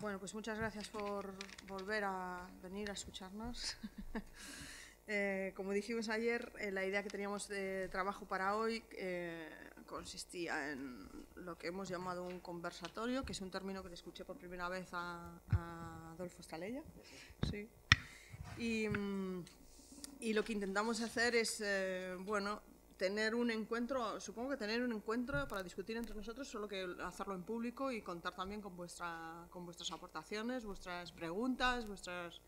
Bueno, pues muchas gracias por volver a venir a escucharnos. Como dijimos ayer, la idea que teníamos de trabajo para hoy consistía en lo que hemos llamado un conversatorio, que es un término que le escuché por primera vez a Adolfo Staleya. Sí. Y lo que intentamos hacer es, bueno, tener un encuentro, supongo que tener un encuentro para discutir entre nosotros, solo que hacerlo en público y contar también con vuestras aportaciones, vuestras preguntas, vuestras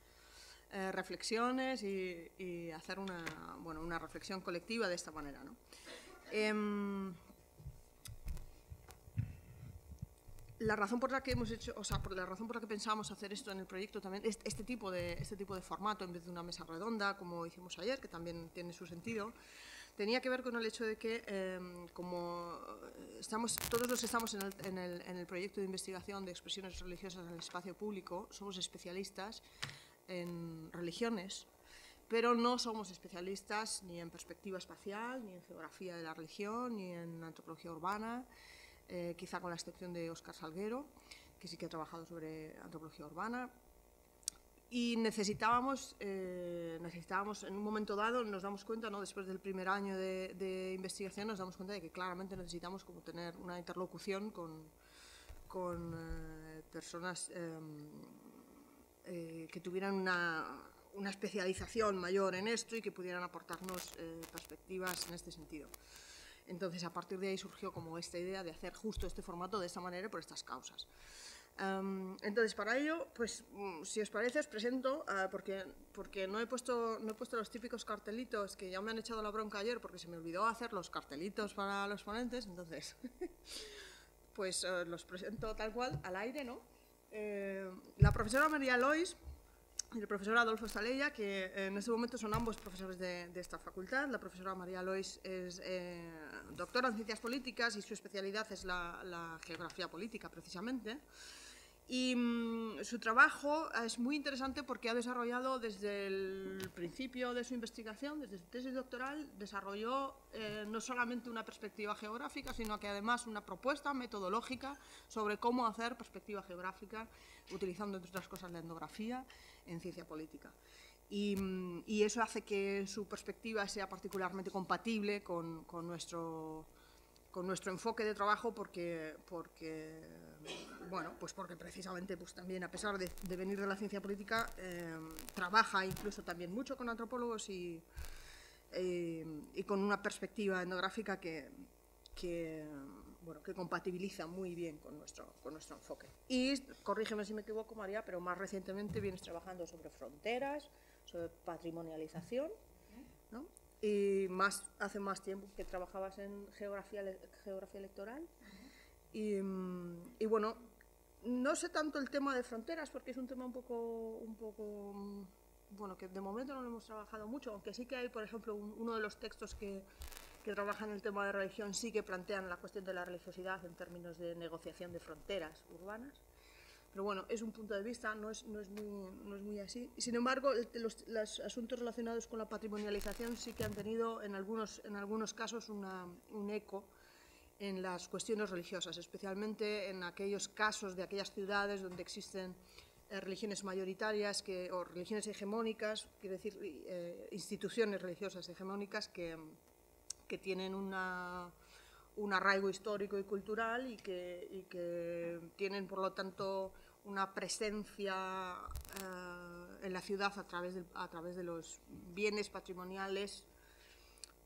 reflexiones y hacer una reflexión colectiva de esta manera, ¿no? La razón por la que hemos hecho, o sea, por la razón por la que pensábamos hacer esto en el proyecto también, este tipo de formato en vez de una mesa redonda, como hicimos ayer, que también tiene su sentido, tenía que ver con el hecho de que, como todos los que estamos en el proyecto de investigación de expresiones religiosas en el espacio público, somos especialistas en religiones, pero no somos especialistas ni en perspectiva espacial, ni en geografía de la religión, ni en antropología urbana, quizá con la excepción de Óscar Salguero, que sí que ha trabajado sobre antropología urbana. Y necesitábamos, en un momento dado, nos damos cuenta, ¿no?, después del primer año de investigación, nos damos cuenta de que claramente necesitamos como tener una interlocución con personas que tuvieran una especialización mayor en esto y que pudieran aportarnos perspectivas en este sentido. Entonces, a partir de ahí surgió como esta idea de hacer justo este formato de esta manera por estas causas. Entonces, para ello, pues, si os parece, os presento, porque no he puesto los típicos cartelitos que ya me han echado la bronca ayer porque se me olvidó hacer los cartelitos para los ponentes, entonces, pues los presento tal cual, al aire, ¿no? La profesora María Lois y el profesor Adolfo Staleya, que en este momento son ambos profesores de esta facultad. La profesora María Lois es doctora en Ciencias Políticas y su especialidad es la geografía política, precisamente. Y su trabajo es muy interesante porque ha desarrollado desde el principio de su investigación, desde su tesis doctoral, desarrolló no solamente una perspectiva geográfica, sino que además una propuesta metodológica sobre cómo hacer perspectiva geográfica, utilizando, entre otras cosas, la etnografía en ciencia política. Y eso hace que su perspectiva sea particularmente compatible con nuestro enfoque de trabajo porque precisamente pues también, a pesar de venir de la ciencia política, trabaja incluso también mucho con antropólogos y con una perspectiva etnográfica que compatibiliza muy bien con nuestro enfoque. Y, corrígeme si me equivoco, María, pero más recientemente vienes trabajando sobre fronteras, sobre patrimonialización, ¿no? Y hace más tiempo que trabajabas en geografía electoral. Y bueno, no sé tanto el tema de fronteras porque es un tema un poco bueno, que de momento no lo hemos trabajado mucho, aunque sí que hay, por ejemplo, uno de los textos que trabajan el tema de religión sí que plantean la cuestión de la religiosidad en términos de negociación de fronteras urbanas. Pero bueno, es un punto de vista, no es muy así. Y sin embargo, los asuntos relacionados con la patrimonialización sí que han tenido en algunos casos un eco en las cuestiones religiosas, especialmente en aquellos casos de aquellas ciudades donde existen religiones mayoritarias o religiones hegemónicas, quiero decir, instituciones religiosas hegemónicas que tienen un arraigo histórico y cultural y que tienen, por lo tanto, una presencia en la ciudad a través de los bienes patrimoniales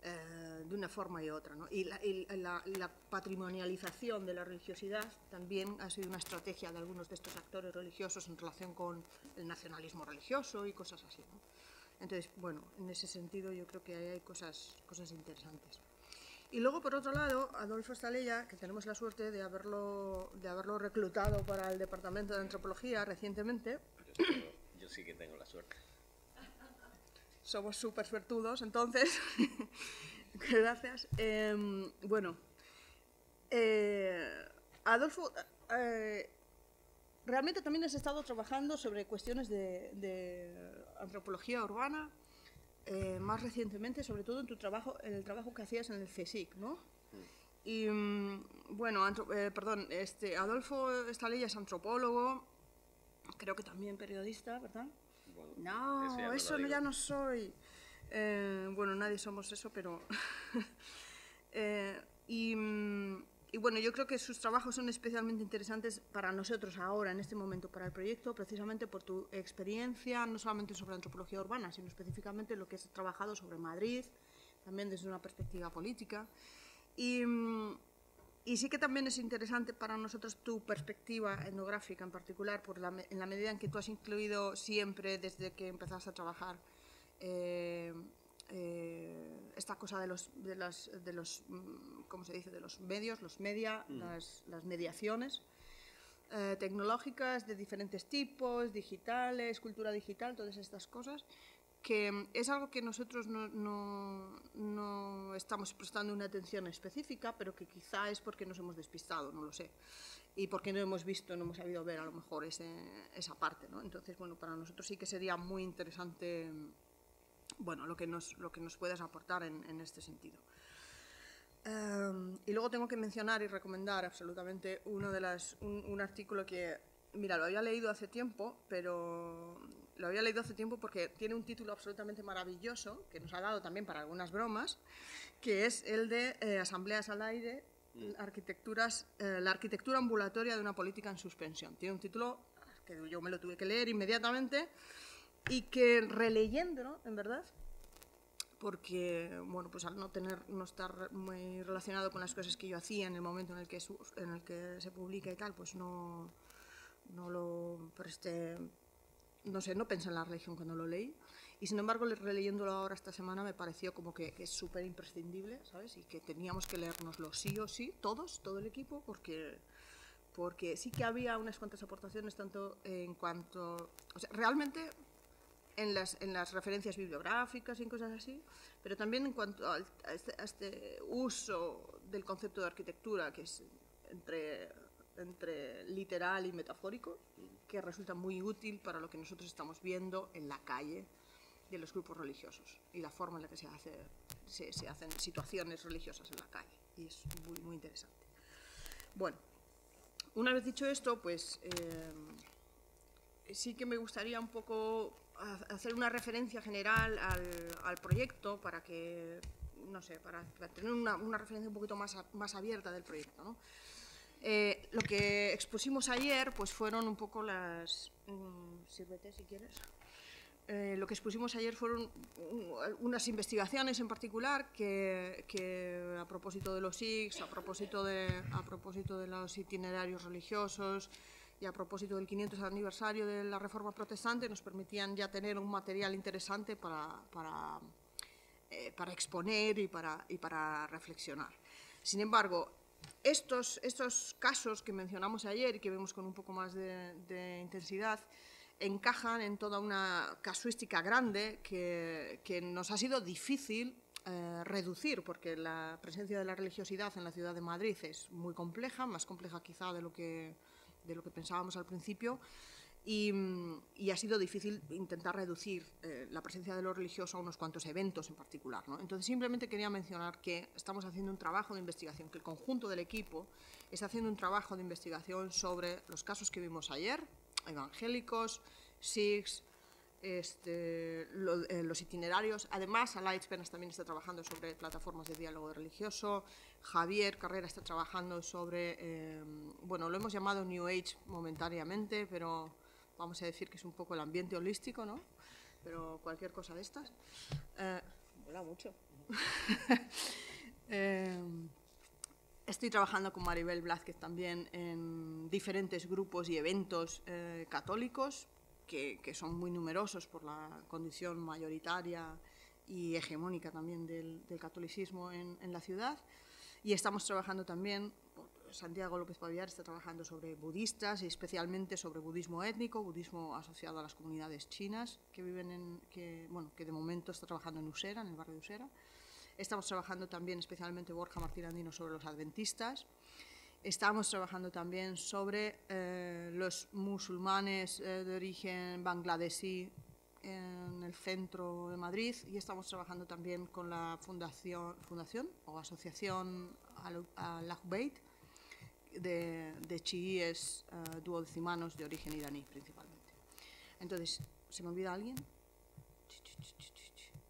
de una forma y otra, ¿no? Y la patrimonialización de la religiosidad también ha sido una estrategia de algunos de estos actores religiosos en relación con el nacionalismo religioso y cosas así, ¿no? Entonces, bueno, en ese sentido yo creo que hay cosas interesantes. Y luego, por otro lado, Adolfo Staleya, que tenemos la suerte de haberlo reclutado para el Departamento de Antropología recientemente. Yo sí que tengo la suerte. Somos súper suertudos, entonces. Gracias. Bueno, Adolfo, realmente también has estado trabajando sobre cuestiones de antropología urbana, más recientemente, sobre todo en el trabajo que hacías en el CSIC, ¿no? Y bueno, Adolfo Staleya es antropólogo, creo que también periodista, ¿verdad? Bueno, No, eso eso ya ya no no soy. Bueno, nadie somos eso, pero... y, y bueno, yo creo que sus trabajos son especialmente interesantes para nosotros ahora, en este momento, para el proyecto, precisamente por tu experiencia, no solamente sobre antropología urbana, sino específicamente lo que has trabajado sobre Madrid, también desde una perspectiva política. Y sí que también es interesante para nosotros tu perspectiva etnográfica en particular, en la medida en que tú has incluido siempre, desde que empezaste a trabajar, esta cosa de los ¿cómo se dice?, de los medios, los media, las mediaciones tecnológicas de diferentes tipos, digitales, cultura digital, todas estas cosas, que es algo que nosotros no estamos prestando una atención específica, pero que quizá es porque nos hemos despistado, no lo sé, y porque no hemos visto, no hemos sabido ver a lo mejor esa parte, ¿no? Entonces, bueno, para nosotros sí que sería muy interesante, bueno, lo que nos puedas aportar en este sentido. Y luego tengo que mencionar y recomendar absolutamente un artículo que, mira, lo había leído hace tiempo, pero lo había leído hace tiempo porque tiene un título absolutamente maravilloso, que nos ha dado también para algunas bromas, que es el de Asambleas al aire, la arquitectura ambulatoria de una política en suspensión. Tiene un título que yo me lo tuve que leer inmediatamente y que releyéndolo, en verdad, porque, bueno, pues al no estar muy relacionado con las cosas que yo hacía en el momento en el que se publica y tal, pues no lo presté, no sé, no pensé en la religión cuando lo leí, y sin embargo, releyéndolo ahora esta semana me pareció como que es súper imprescindible, ¿sabes? Y que teníamos que leérnoslo sí o sí, todo el equipo, porque sí que había unas cuantas aportaciones, tanto en cuanto, o sea, realmente en las referencias bibliográficas y en cosas así, pero también en cuanto a este uso del concepto de arquitectura, que es entre literal y metafórico, que resulta muy útil para lo que nosotros estamos viendo en la calle de los grupos religiosos y la forma en la que se hacen situaciones religiosas en la calle. Y es muy, muy interesante. Bueno, una vez dicho esto, pues sí que me gustaría un poco hacer una referencia general al proyecto para que, no sé, para tener una referencia un poquito más abierta del proyecto, ¿no? Lo que expusimos ayer pues fueron un poco las... sírvete si quieres. Lo que expusimos ayer fueron unas investigaciones en particular que a propósito de los SIGs, a propósito de los itinerarios religiosos y a propósito del 500 aniversario de la Reforma Protestante nos permitían ya tener un material interesante para exponer y para reflexionar. Sin embargo, estos casos que mencionamos ayer y que vemos con un poco más de intensidad encajan en toda una casuística grande que nos ha sido difícil reducir, porque la presencia de la religiosidad en la ciudad de Madrid es muy compleja, más compleja quizá de lo que pensábamos al principio, y ha sido difícil intentar reducir la presencia de lo religioso a unos cuantos eventos en particular, ¿no? Entonces simplemente quería mencionar que estamos haciendo un trabajo de investigación, que el conjunto del equipo está haciendo un trabajo de investigación sobre los casos que vimos ayer, evangélicos, SIGs, los itinerarios. Además, Alaitz Penas también está trabajando sobre plataformas de diálogo religioso. Javier Carrera está trabajando sobre, bueno, lo hemos llamado New Age momentáneamente, pero vamos a decir que es un poco el ambiente holístico, ¿no? Pero cualquier cosa de estas. Mola mucho. Estoy trabajando con Maribel Blázquez también en diferentes grupos y eventos católicos que son muy numerosos por la condición mayoritaria y hegemónica también del catolicismo en la ciudad. Y estamos trabajando también, Santiago López Pavillar está trabajando sobre budistas y especialmente sobre budismo étnico, budismo asociado a las comunidades chinas que viven que de momento está trabajando en Usera, en el barrio de Usera. Estamos trabajando también, especialmente Borja Martín Andino, sobre los adventistas. Estamos trabajando también sobre los musulmanes de origen bangladesí en el centro de Madrid, y estamos trabajando también con la fundación o asociación Al-Ahbeit de chiíes duodecimanos de origen iraní principalmente. Entonces, ¿se me olvida alguien?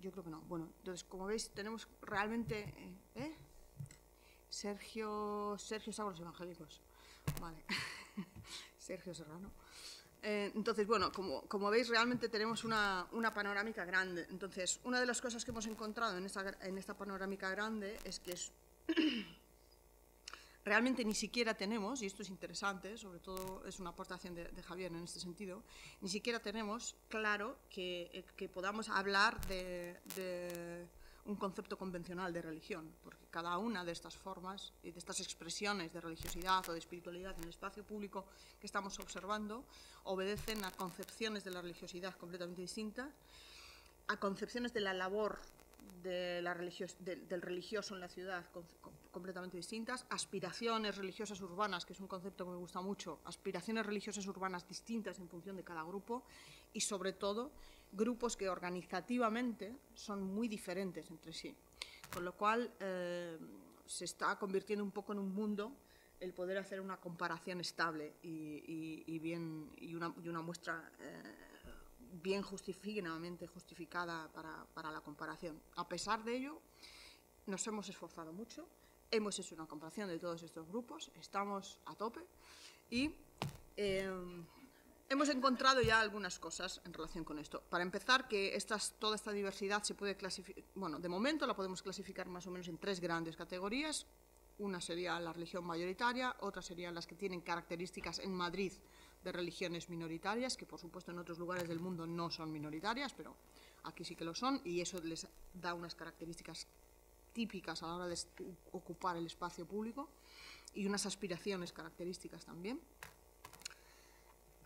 Yo creo que no. Bueno, entonces, como veis, tenemos realmente... Sergio Sábalos Evangélicos. Vale. Sergio Serrano. Entonces, bueno, como veis, realmente tenemos una panorámica grande. Entonces, una de las cosas que hemos encontrado en esta panorámica grande es que realmente ni siquiera tenemos, y esto es interesante, sobre todo es una aportación de Javier en este sentido, ni siquiera tenemos claro que podamos hablar de un concepto convencional de religión, porque cada una de estas formas y de estas expresiones de religiosidad o de espiritualidad en el espacio público que estamos observando obedecen a concepciones de la religiosidad completamente distintas, a concepciones de la labor del religioso en la ciudad completamente distintas, aspiraciones religiosas urbanas, que es un concepto que me gusta mucho, aspiraciones religiosas urbanas distintas en función de cada grupo y, sobre todo, grupos que organizativamente son muy diferentes entre sí. Con lo cual, se está convirtiendo un poco en un mundo el poder hacer una comparación estable y una muestra bien finamente justificada para la comparación. A pesar de ello, nos hemos esforzado mucho, hemos hecho una comparación de todos estos grupos, estamos a tope y hemos encontrado ya algunas cosas en relación con esto. Para empezar, que toda esta diversidad se puede clasificar, bueno, de momento la podemos clasificar más o menos en 3 grandes categorías. Una sería la religión mayoritaria, otra serían las que tienen características en Madrid de religiones minoritarias, que por supuesto en otros lugares del mundo no son minoritarias, pero aquí sí que lo son, y eso les da unas características típicas a la hora de ocupar el espacio público y unas aspiraciones características también.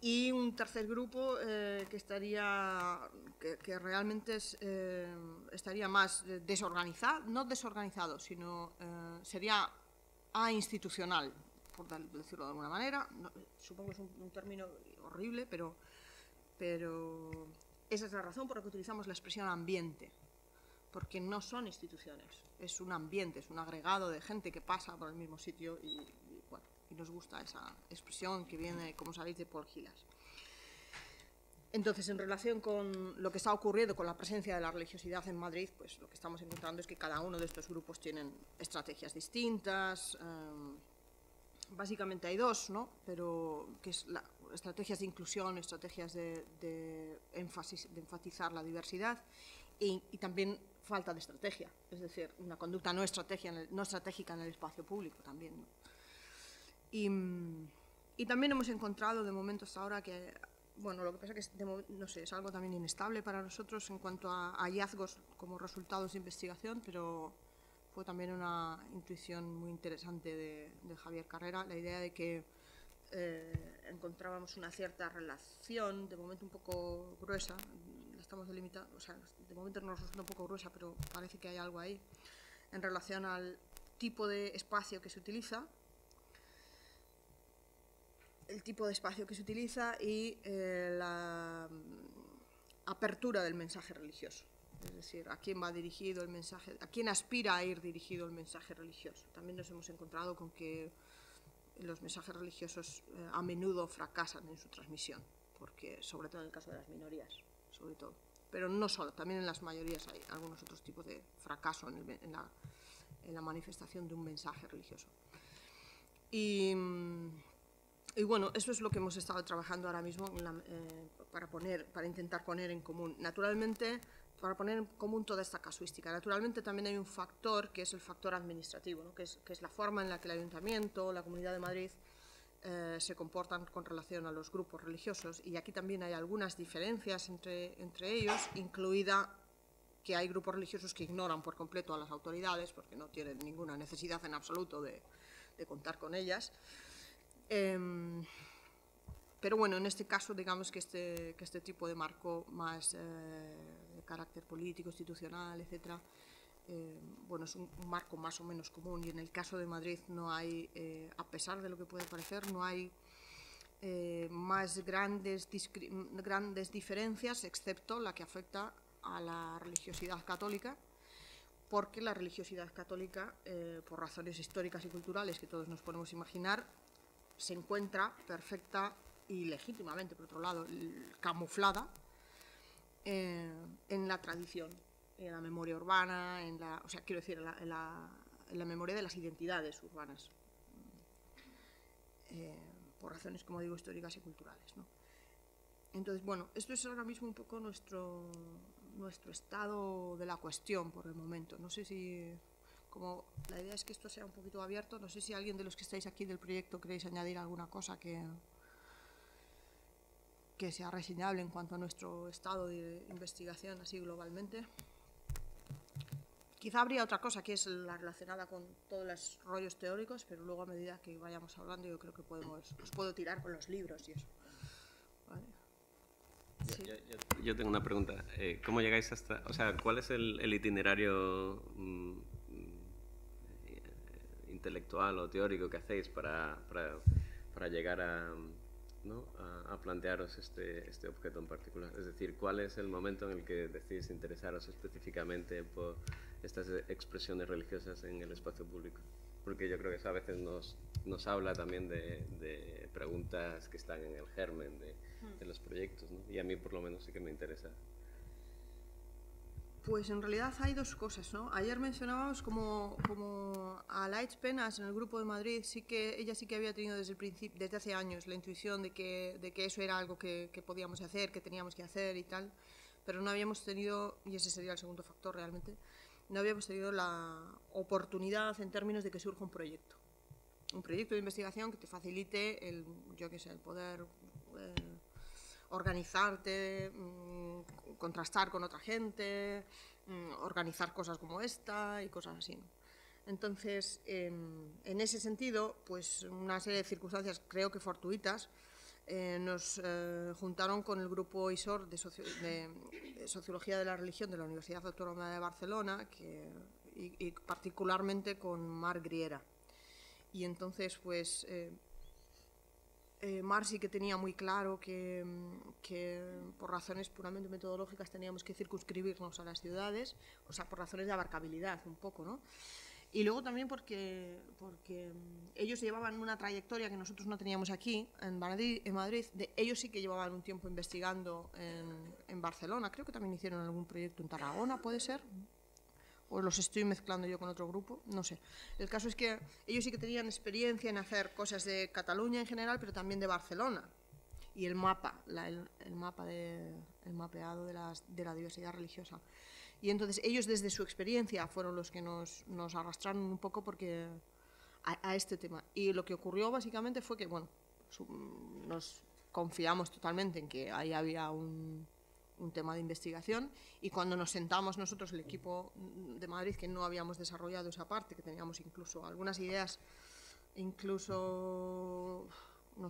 Y un tercer grupo que realmente estaría más desorganizado, no desorganizado, sino sería institucional, por decirlo de alguna manera. No, supongo que es un término horrible, pero esa es la razón por la que utilizamos la expresión ambiente, porque no son instituciones, es un ambiente, es un agregado de gente que pasa por el mismo sitio y nos gusta esa expresión que viene, como sabéis, de Paul Hillas. Entonces, en relación con lo que está ocurriendo con la presencia de la religiosidad en Madrid, pues lo que estamos encontrando es que cada uno de estos grupos tienen estrategias distintas. Básicamente hay 2, ¿no? Pero que es estrategias de inclusión, estrategias de enfatizar la diversidad y también falta de estrategia, es decir, una conducta no estratégica en el espacio público también, ¿no? Y también hemos encontrado de momento hasta ahora que, bueno, lo que pasa es que no sé, es algo también inestable para nosotros en cuanto a hallazgos como resultados de investigación, pero fue también una intuición muy interesante de Javier Carrera, la idea de que encontrábamos una cierta relación, de momento un poco gruesa, la estamos delimitando, o sea, de momento nos resulta un poco gruesa, pero parece que hay algo ahí, en relación al tipo de espacio que se utiliza, y la apertura del mensaje religioso. Es decir, a quién va dirigido el mensaje, a quién aspira a ir dirigido el mensaje religioso. También nos hemos encontrado con que los mensajes religiosos a menudo fracasan en su transmisión, porque sobre todo en el caso de las minorías, sobre todo. Pero no solo, también en las mayorías hay algunos otros tipos de fracaso en la manifestación de un mensaje religioso. Y bueno, eso es lo que hemos estado trabajando ahora mismo para intentar poner en común. Naturalmente, para poner en común toda esta casuística. Naturalmente también hay un factor que es el factor administrativo, ¿no? que es la forma en la que el Ayuntamiento, la Comunidad de Madrid se comportan con relación a los grupos religiosos. Y aquí también hay algunas diferencias entre ellos, incluida que hay grupos religiosos que ignoran por completo a las autoridades porque no tienen ninguna necesidad en absoluto de contar con ellas. Pero bueno, en este caso, digamos que este tipo de marco más de carácter político, institucional, etcétera, bueno, es un marco más o menos común, y en el caso de Madrid no hay, a pesar de lo que puede parecer, no hay más grandes diferencias, excepto la que afecta a la religiosidad católica, porque la religiosidad católica, por razones históricas y culturales que todos nos podemos imaginar, se encuentra perfecta y legítimamente, por otro lado, camuflada en la tradición, en la memoria urbana, o sea, quiero decir, en la memoria de las identidades urbanas, por razones, como digo, históricas y culturales, ¿no? Entonces, bueno, esto es ahora mismo un poco nuestro estado de la cuestión por el momento. No sé si, como la idea es que esto sea un poquito abierto, no sé si alguien de los que estáis aquí del proyecto queréis añadir alguna cosa que sea reseñable en cuanto a nuestro estado de investigación así globalmente. Quizá habría otra cosa que es la relacionada con todos los rollos teóricos, pero luego a medida que vayamos hablando yo creo que os puedo tirar con los libros y eso. ¿Vale? Sí. Yo tengo una pregunta. ¿Cómo llegáis hasta, o sea, cuál es el itinerario intelectual o teórico que hacéis para llegar ¿no? a plantearos este objeto en particular? Es decir, ¿cuál es el momento en el que decidís interesaros específicamente por estas expresiones religiosas en el espacio público? Porque yo creo que eso a veces nos habla también de preguntas que están en el germen de los proyectos, ¿no? Y a mí por lo menos sí que me interesa. Pues en realidad hay dos cosas, ¿no? Ayer mencionábamos como a Laitz Penas en el grupo de Madrid, ella sí que había tenido desde el principio, desde hace años, la intuición de que eso era algo que podíamos hacer, que teníamos que hacer y tal, pero no habíamos tenido, y ese sería el segundo factor realmente, no habíamos tenido la oportunidad en términos de que surja un proyecto de investigación que te facilite el poder organizarte, contrastar con otra gente, organizar cosas como esta y cosas así, ¿no? Entonces, en ese sentido, pues una serie de circunstancias, creo que fortuitas, nos juntaron con el grupo ISOR de Sociología de la Religión de la Universidad Autónoma de Barcelona y particularmente con Marc Griera. Y entonces, pues, Marc sí que tenía muy claro que por razones puramente metodológicas teníamos que circunscribirnos a las ciudades, o sea, por razones de abarcabilidad un poco, ¿no? Y luego también porque ellos llevaban una trayectoria que nosotros no teníamos aquí, en Madrid. Ellos sí que llevaban un tiempo investigando en Barcelona. Creo que también hicieron algún proyecto en Tarragona, ¿puede ser? O los estoy mezclando yo con otro grupo, no sé. El caso es que ellos sí que tenían experiencia en hacer cosas de Cataluña en general, pero también de Barcelona. Y el mapeado de la diversidad religiosa. Y entonces ellos desde su experiencia fueron los que nos arrastraron un poco a este tema. Y lo que ocurrió básicamente fue que, bueno, nos confiamos totalmente en que ahí había un tema de investigación, y cuando nos sentamos nosotros, el equipo de Madrid, que no habíamos desarrollado esa parte, que teníamos incluso algunas ideas, no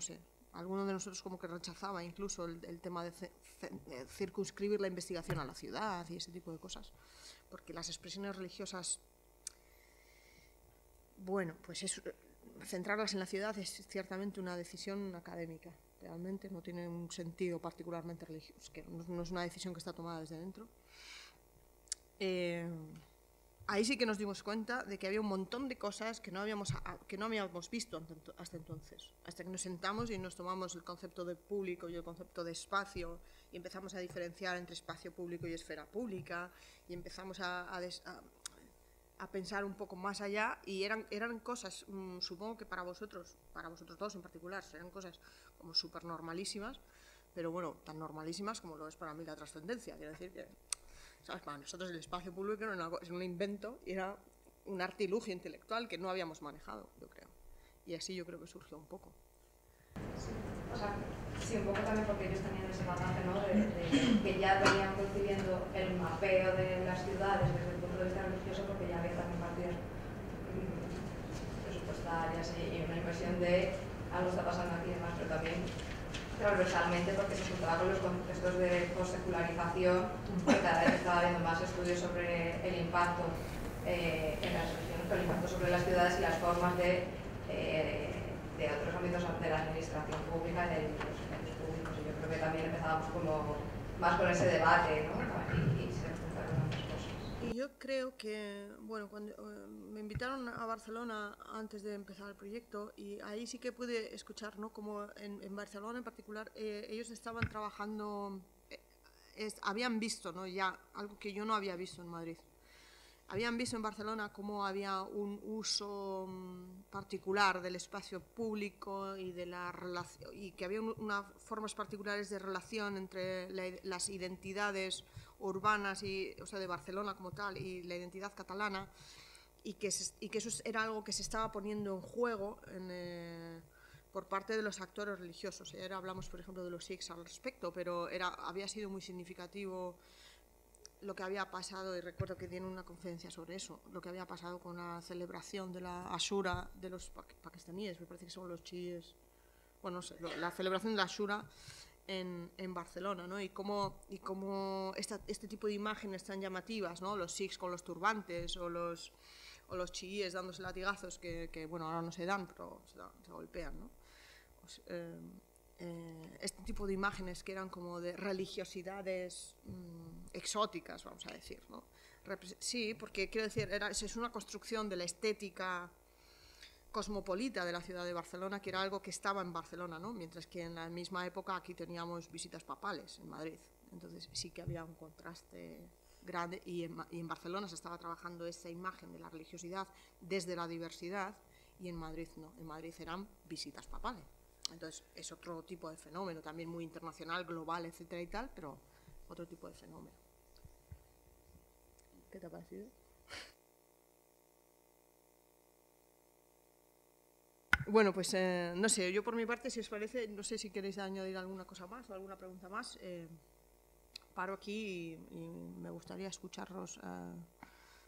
sé, alguno de nosotros como que rechazaba incluso el tema de circunscribir la investigación a la ciudad y ese tipo de cosas, porque las expresiones religiosas, bueno, pues centrarlas en la ciudad es ciertamente una decisión académica. Realmente no tiene un sentido particularmente religioso, que no es una decisión que está tomada desde dentro. Ahí sí que nos dimos cuenta de que había un montón de cosas que no habíamos visto hasta entonces, hasta que nos sentamos y nos tomamos el concepto de público y el concepto de espacio y empezamos a diferenciar entre espacio público y esfera pública y empezamos a pensar un poco más allá, y eran cosas, supongo que para vosotros dos en particular, eran cosas como súper normalísimas, pero bueno, tan normalísimas como lo es para mí la trascendencia. Quiero decir que, ¿sabes? Para nosotros el espacio público es un invento y era un artilugio intelectual que no habíamos manejado, yo creo. Y así yo creo que surgió un poco. Sí, o sea, sí, un poco también porque ellos tenían ese bagaje, ¿no? de que ya venían concibiendo el mapeo de las ciudades desde el punto de vista religioso, porque ya había también partidas presupuestarias y una impresión de algo está pasando aquí y demás, pero también transversalmente porque se juntaba con los contextos de postsecularización, que cada vez estaba habiendo más estudios sobre el impacto en las regiones, el impacto sobre las ciudades y las formas de otros ámbitos de la administración pública y de los servicios públicos. Y yo creo que también empezábamos como más con ese debate, ¿no? Y se juntaron otras cosas. Y yo creo que, bueno, cuando me invitaron a Barcelona antes de empezar el proyecto, y ahí sí que pude escuchar, ¿no? Como en Barcelona en particular, ellos estaban trabajando, habían visto, ¿no? Ya algo que yo no había visto en Madrid. Habían visto en Barcelona cómo había un uso particular del espacio público y de la relación, y que había unas formas particulares de relación entre las identidades urbanas y, o sea, de Barcelona como tal y la identidad catalana, y que eso era algo que se estaba poniendo en juego por parte de los actores religiosos. Y ahora hablamos, por ejemplo, de los Sikhs al respecto, pero había sido muy significativo lo que había pasado, y recuerdo que dieron una conferencia sobre eso, lo que había pasado con la celebración de la Ashura de los pakistaníes, me parece que son los chiíes, bueno, no sé, la celebración de la Ashura en Barcelona, ¿no? Y cómo este tipo de imágenes tan llamativas, ¿no? Los sikhs con los turbantes o los chiíes dándose latigazos que bueno, ahora no se dan, pero se golpean, ¿no? Pues, este tipo de imágenes que eran como de religiosidades exóticas, vamos a decir, ¿no? Sí, porque quiero decir, es una construcción de la estética cosmopolita de la ciudad de Barcelona, que era algo que estaba en Barcelona, ¿no? Mientras que en la misma época aquí teníamos visitas papales en Madrid. Entonces sí que había un contraste grande, y en Barcelona se estaba trabajando esa imagen de la religiosidad desde la diversidad, y en Madrid no, en Madrid eran visitas papales. Entonces es otro tipo de fenómeno, también muy internacional, global, etcétera y tal, pero otro tipo de fenómeno. ¿Qué te ha parecido? Bueno, pues no sé, yo por mi parte, si os parece, no sé si queréis añadir alguna cosa más o alguna pregunta más. Paro aquí y me gustaría escucharlos.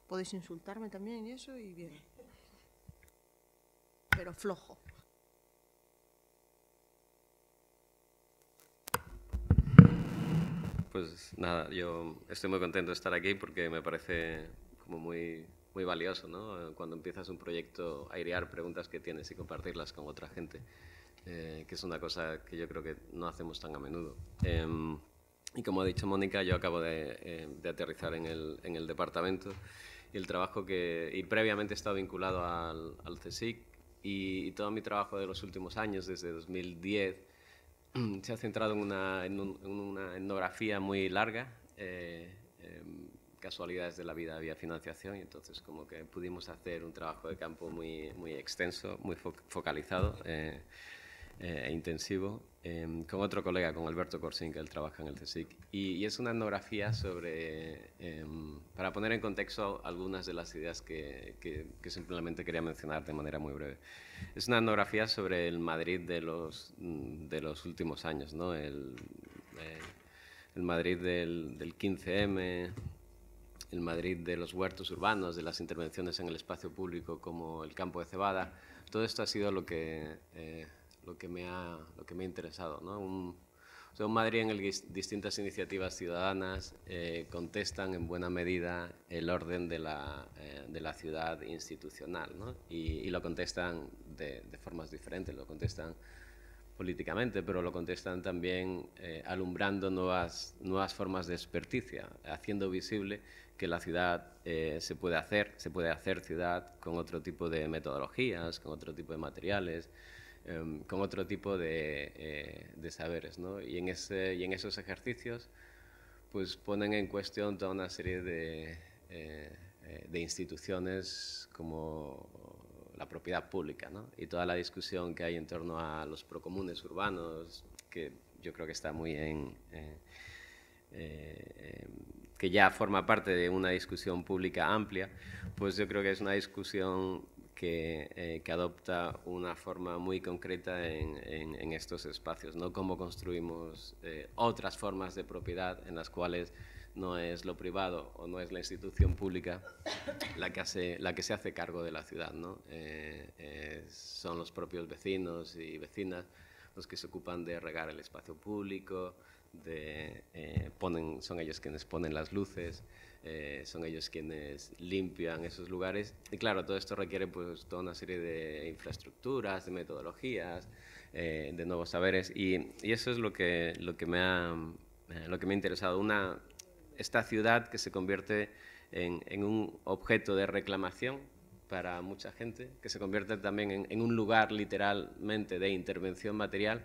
Podéis insultarme también y eso, y bien. Pero flojo. Pues nada, yo estoy muy contento de estar aquí porque me parece como muy valioso, ¿no? Cuando empiezas un proyecto, airear preguntas que tienes y compartirlas con otra gente, que es una cosa que yo creo que no hacemos tan a menudo. Y como ha dicho Mónica, yo acabo de aterrizar en el departamento, y el trabajo y previamente he estado vinculado al CSIC, y todo mi trabajo de los últimos años, desde 2010, se ha centrado en una etnografía muy larga. Casualidades de la vida, había financiación, y entonces como que pudimos hacer un trabajo de campo muy extenso, muy focalizado e intensivo, con otro colega, con Alberto Corsín, que él trabaja en el CSIC. Y es una etnografía para poner en contexto algunas de las ideas que simplemente quería mencionar de manera muy breve. Es una etnografía sobre el Madrid de los últimos años, ¿no? El Madrid del 15M, el Madrid de los huertos urbanos, de las intervenciones en el espacio público como el campo de cebada. Todo esto ha sido lo que me ha interesado, ¿no? Un Madrid en el que distintas iniciativas ciudadanas contestan en buena medida el orden de la ciudad institucional, ¿no? Y lo contestan de formas diferentes, lo contestan políticamente, pero lo contestan también alumbrando nuevas formas de experticia, haciendo visible que la ciudad se puede hacer ciudad con otro tipo de metodologías, con otro tipo de materiales, con otro tipo de saberes, ¿no? Y en esos ejercicios pues ponen en cuestión toda una serie de instituciones como la propiedad pública, ¿no? Y toda la discusión que hay en torno a los procomunes urbanos, que yo creo que está muy que ya forma parte de una discusión pública amplia, pues yo creo que es una discusión que adopta una forma muy concreta en estos espacios, ¿no? Cómo construimos otras formas de propiedad en las cuales no es lo privado o no es la institución pública la que se hace cargo de la ciudad, ¿no? Son los propios vecinos y vecinas los que se ocupan de regar el espacio público, son ellos quienes ponen las luces, son ellos quienes limpian esos lugares. Y claro, todo esto requiere pues toda una serie de infraestructuras, de metodologías, de nuevos saberes, y eso es lo que me ha interesado. Esta ciudad que se convierte en un objeto de reclamación para mucha gente, que se convierte también en un lugar literalmente de intervención material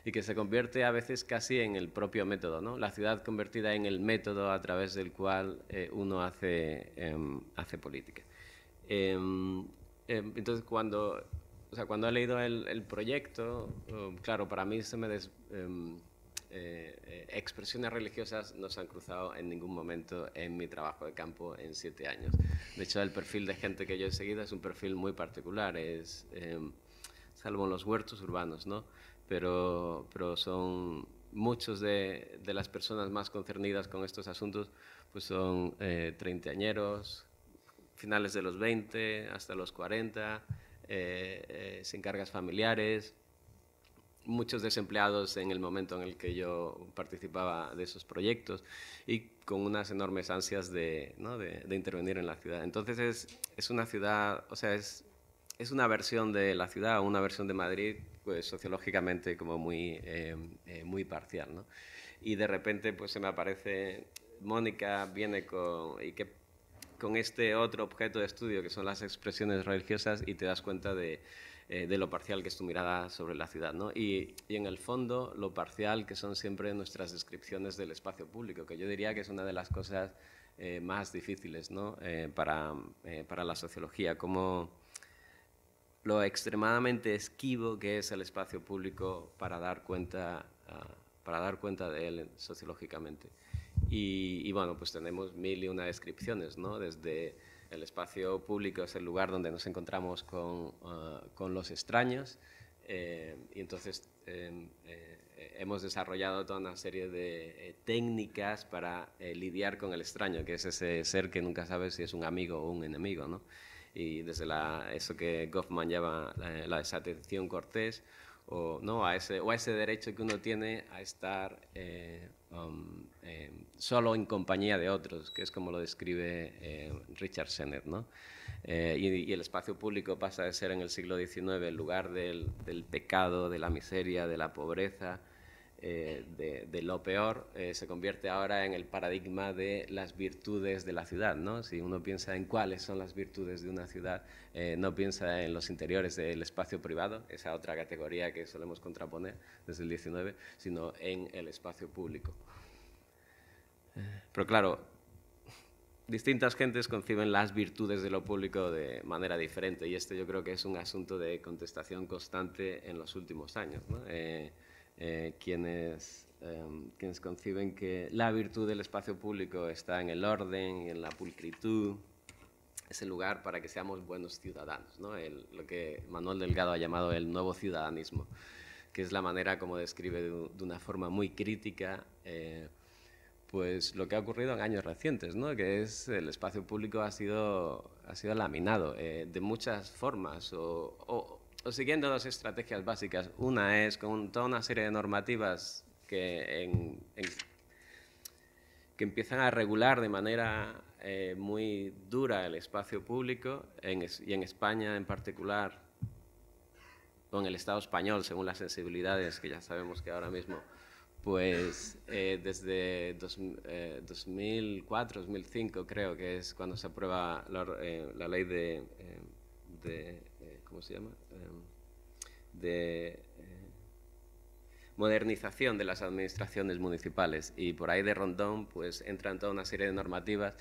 y que se convierte a veces casi en el propio método, ¿no? La ciudad convertida en el método a través del cual uno hace política. Entonces, cuando he leído el proyecto, claro, para mí expresiones religiosas no se han cruzado en ningún momento en mi trabajo de campo en 7 años. De hecho, el perfil de gente que yo he seguido es un perfil muy particular, salvo en los huertos urbanos, ¿no? Pero son muchos de las personas más concernidas con estos asuntos, pues son treintañeros, finales de los 20 hasta los 40, sin cargas familiares, muchos desempleados en el momento en el que yo participaba de esos proyectos y con unas enormes ansias de intervenir en la ciudad. Entonces es una ciudad, o sea, es una versión de la ciudad, una versión de Madrid, pues sociológicamente como muy parcial, ¿no? Y de repente pues se me aparece Mónica, viene con este otro objeto de estudio que son las expresiones religiosas y te das cuenta de lo parcial que es tu mirada sobre la ciudad, ¿no? Y en el fondo lo parcial que son siempre nuestras descripciones del espacio público, que yo diría que es una de las cosas más difíciles, ¿no? Para la sociología, como lo extremadamente esquivo que es el espacio público para dar cuenta de él sociológicamente. Y bueno, pues tenemos 1001 descripciones, ¿no? Desde el espacio público es el lugar donde nos encontramos con los extraños, y entonces hemos desarrollado toda una serie de técnicas para lidiar con el extraño, que es ese ser que nunca sabes si es un amigo o un enemigo, ¿no? Y desde eso que Goffman llama la desatención cortés, a ese derecho que uno tiene a estar solo en compañía de otros, que es como lo describe Richard Sennett, ¿no? Y el espacio público pasa de ser en el siglo XIX el lugar del pecado, de la miseria, de la pobreza, de lo peor, se convierte ahora en el paradigma de las virtudes de la ciudad, ¿no? Si uno piensa en cuáles son las virtudes de una ciudad, no piensa en los interiores del espacio privado, esa otra categoría que solemos contraponer desde el XIX, sino en el espacio público. Pero claro, distintas gentes conciben las virtudes de lo público de manera diferente, y este yo creo que es un asunto de contestación constante en los últimos años, ¿no? Quienes conciben que la virtud del espacio público está en el orden y en la pulcritud, es el lugar para que seamos buenos ciudadanos, ¿no? Lo que Manuel Delgado ha llamado el nuevo ciudadanismo, que es la manera como describe de una forma muy crítica pues lo que ha ocurrido en años recientes, ¿no? Que es el espacio público ha sido laminado de muchas formas o siguiendo dos estrategias básicas. Una es con toda una serie de normativas que empiezan a regular de manera muy dura el espacio público, y en España en particular, o en el Estado español, según las sensibilidades, que ya sabemos que ahora mismo, pues desde 2004, 2005 creo que es cuando se aprueba la ley de ¿cómo se llama? De modernización de las administraciones municipales, y por ahí de rondón pues entran toda una serie de normativas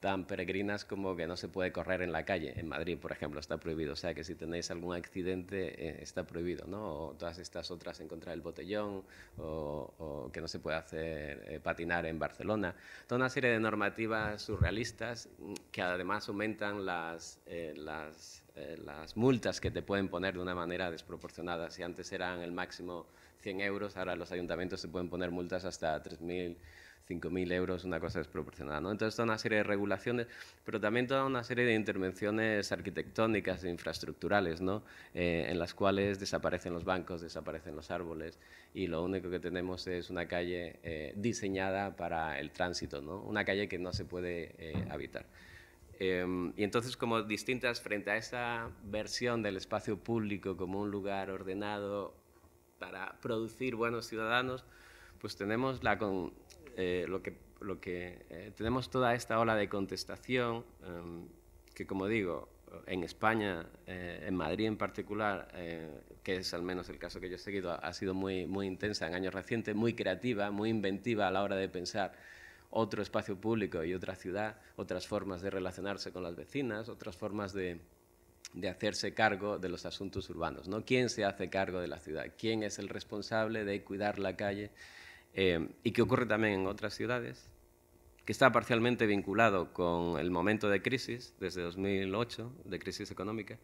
tan peregrinas como que no se puede correr en la calle. En Madrid, por ejemplo, está prohibido, o sea que si tenéis algún accidente está prohibido, ¿no? O todas estas otras en contra del botellón, o que no se puede hacer patinar en Barcelona. Toda una serie de normativas surrealistas que además aumentan las multas que te pueden poner de una manera desproporcionada. Si antes eran el máximo 100 euros, ahora los ayuntamientos se pueden poner multas hasta 3.000, 5.000 euros, una cosa desproporcionada, ¿no? Entonces, toda una serie de regulaciones, pero también toda una serie de intervenciones arquitectónicas e infraestructurales, ¿no? En las cuales desaparecen los bancos, desaparecen los árboles, y lo único que tenemos es una calle diseñada para el tránsito, ¿no? Una calle que no se puede habitar. Y entonces, como distintas frente a esa versión del espacio público como un lugar ordenado para producir buenos ciudadanos, pues tenemos lo que tenemos toda esta ola de contestación que, como digo, en España, en Madrid en particular, que es al menos el caso que yo he seguido, ha sido muy, muy intensa en años recientes, muy creativa, muy inventiva a la hora de pensar otro espacio público y otra ciudad, otras formas de relacionarse con las vecinas, otras formas de hacerse cargo de los asuntos urbanos, ¿no? ¿Quién se hace cargo de la ciudad? ¿Quién es el responsable de cuidar la calle? Y que ocurre también en otras ciudades, que está parcialmente vinculado con el momento de crisis, desde 2008, de crisis económica,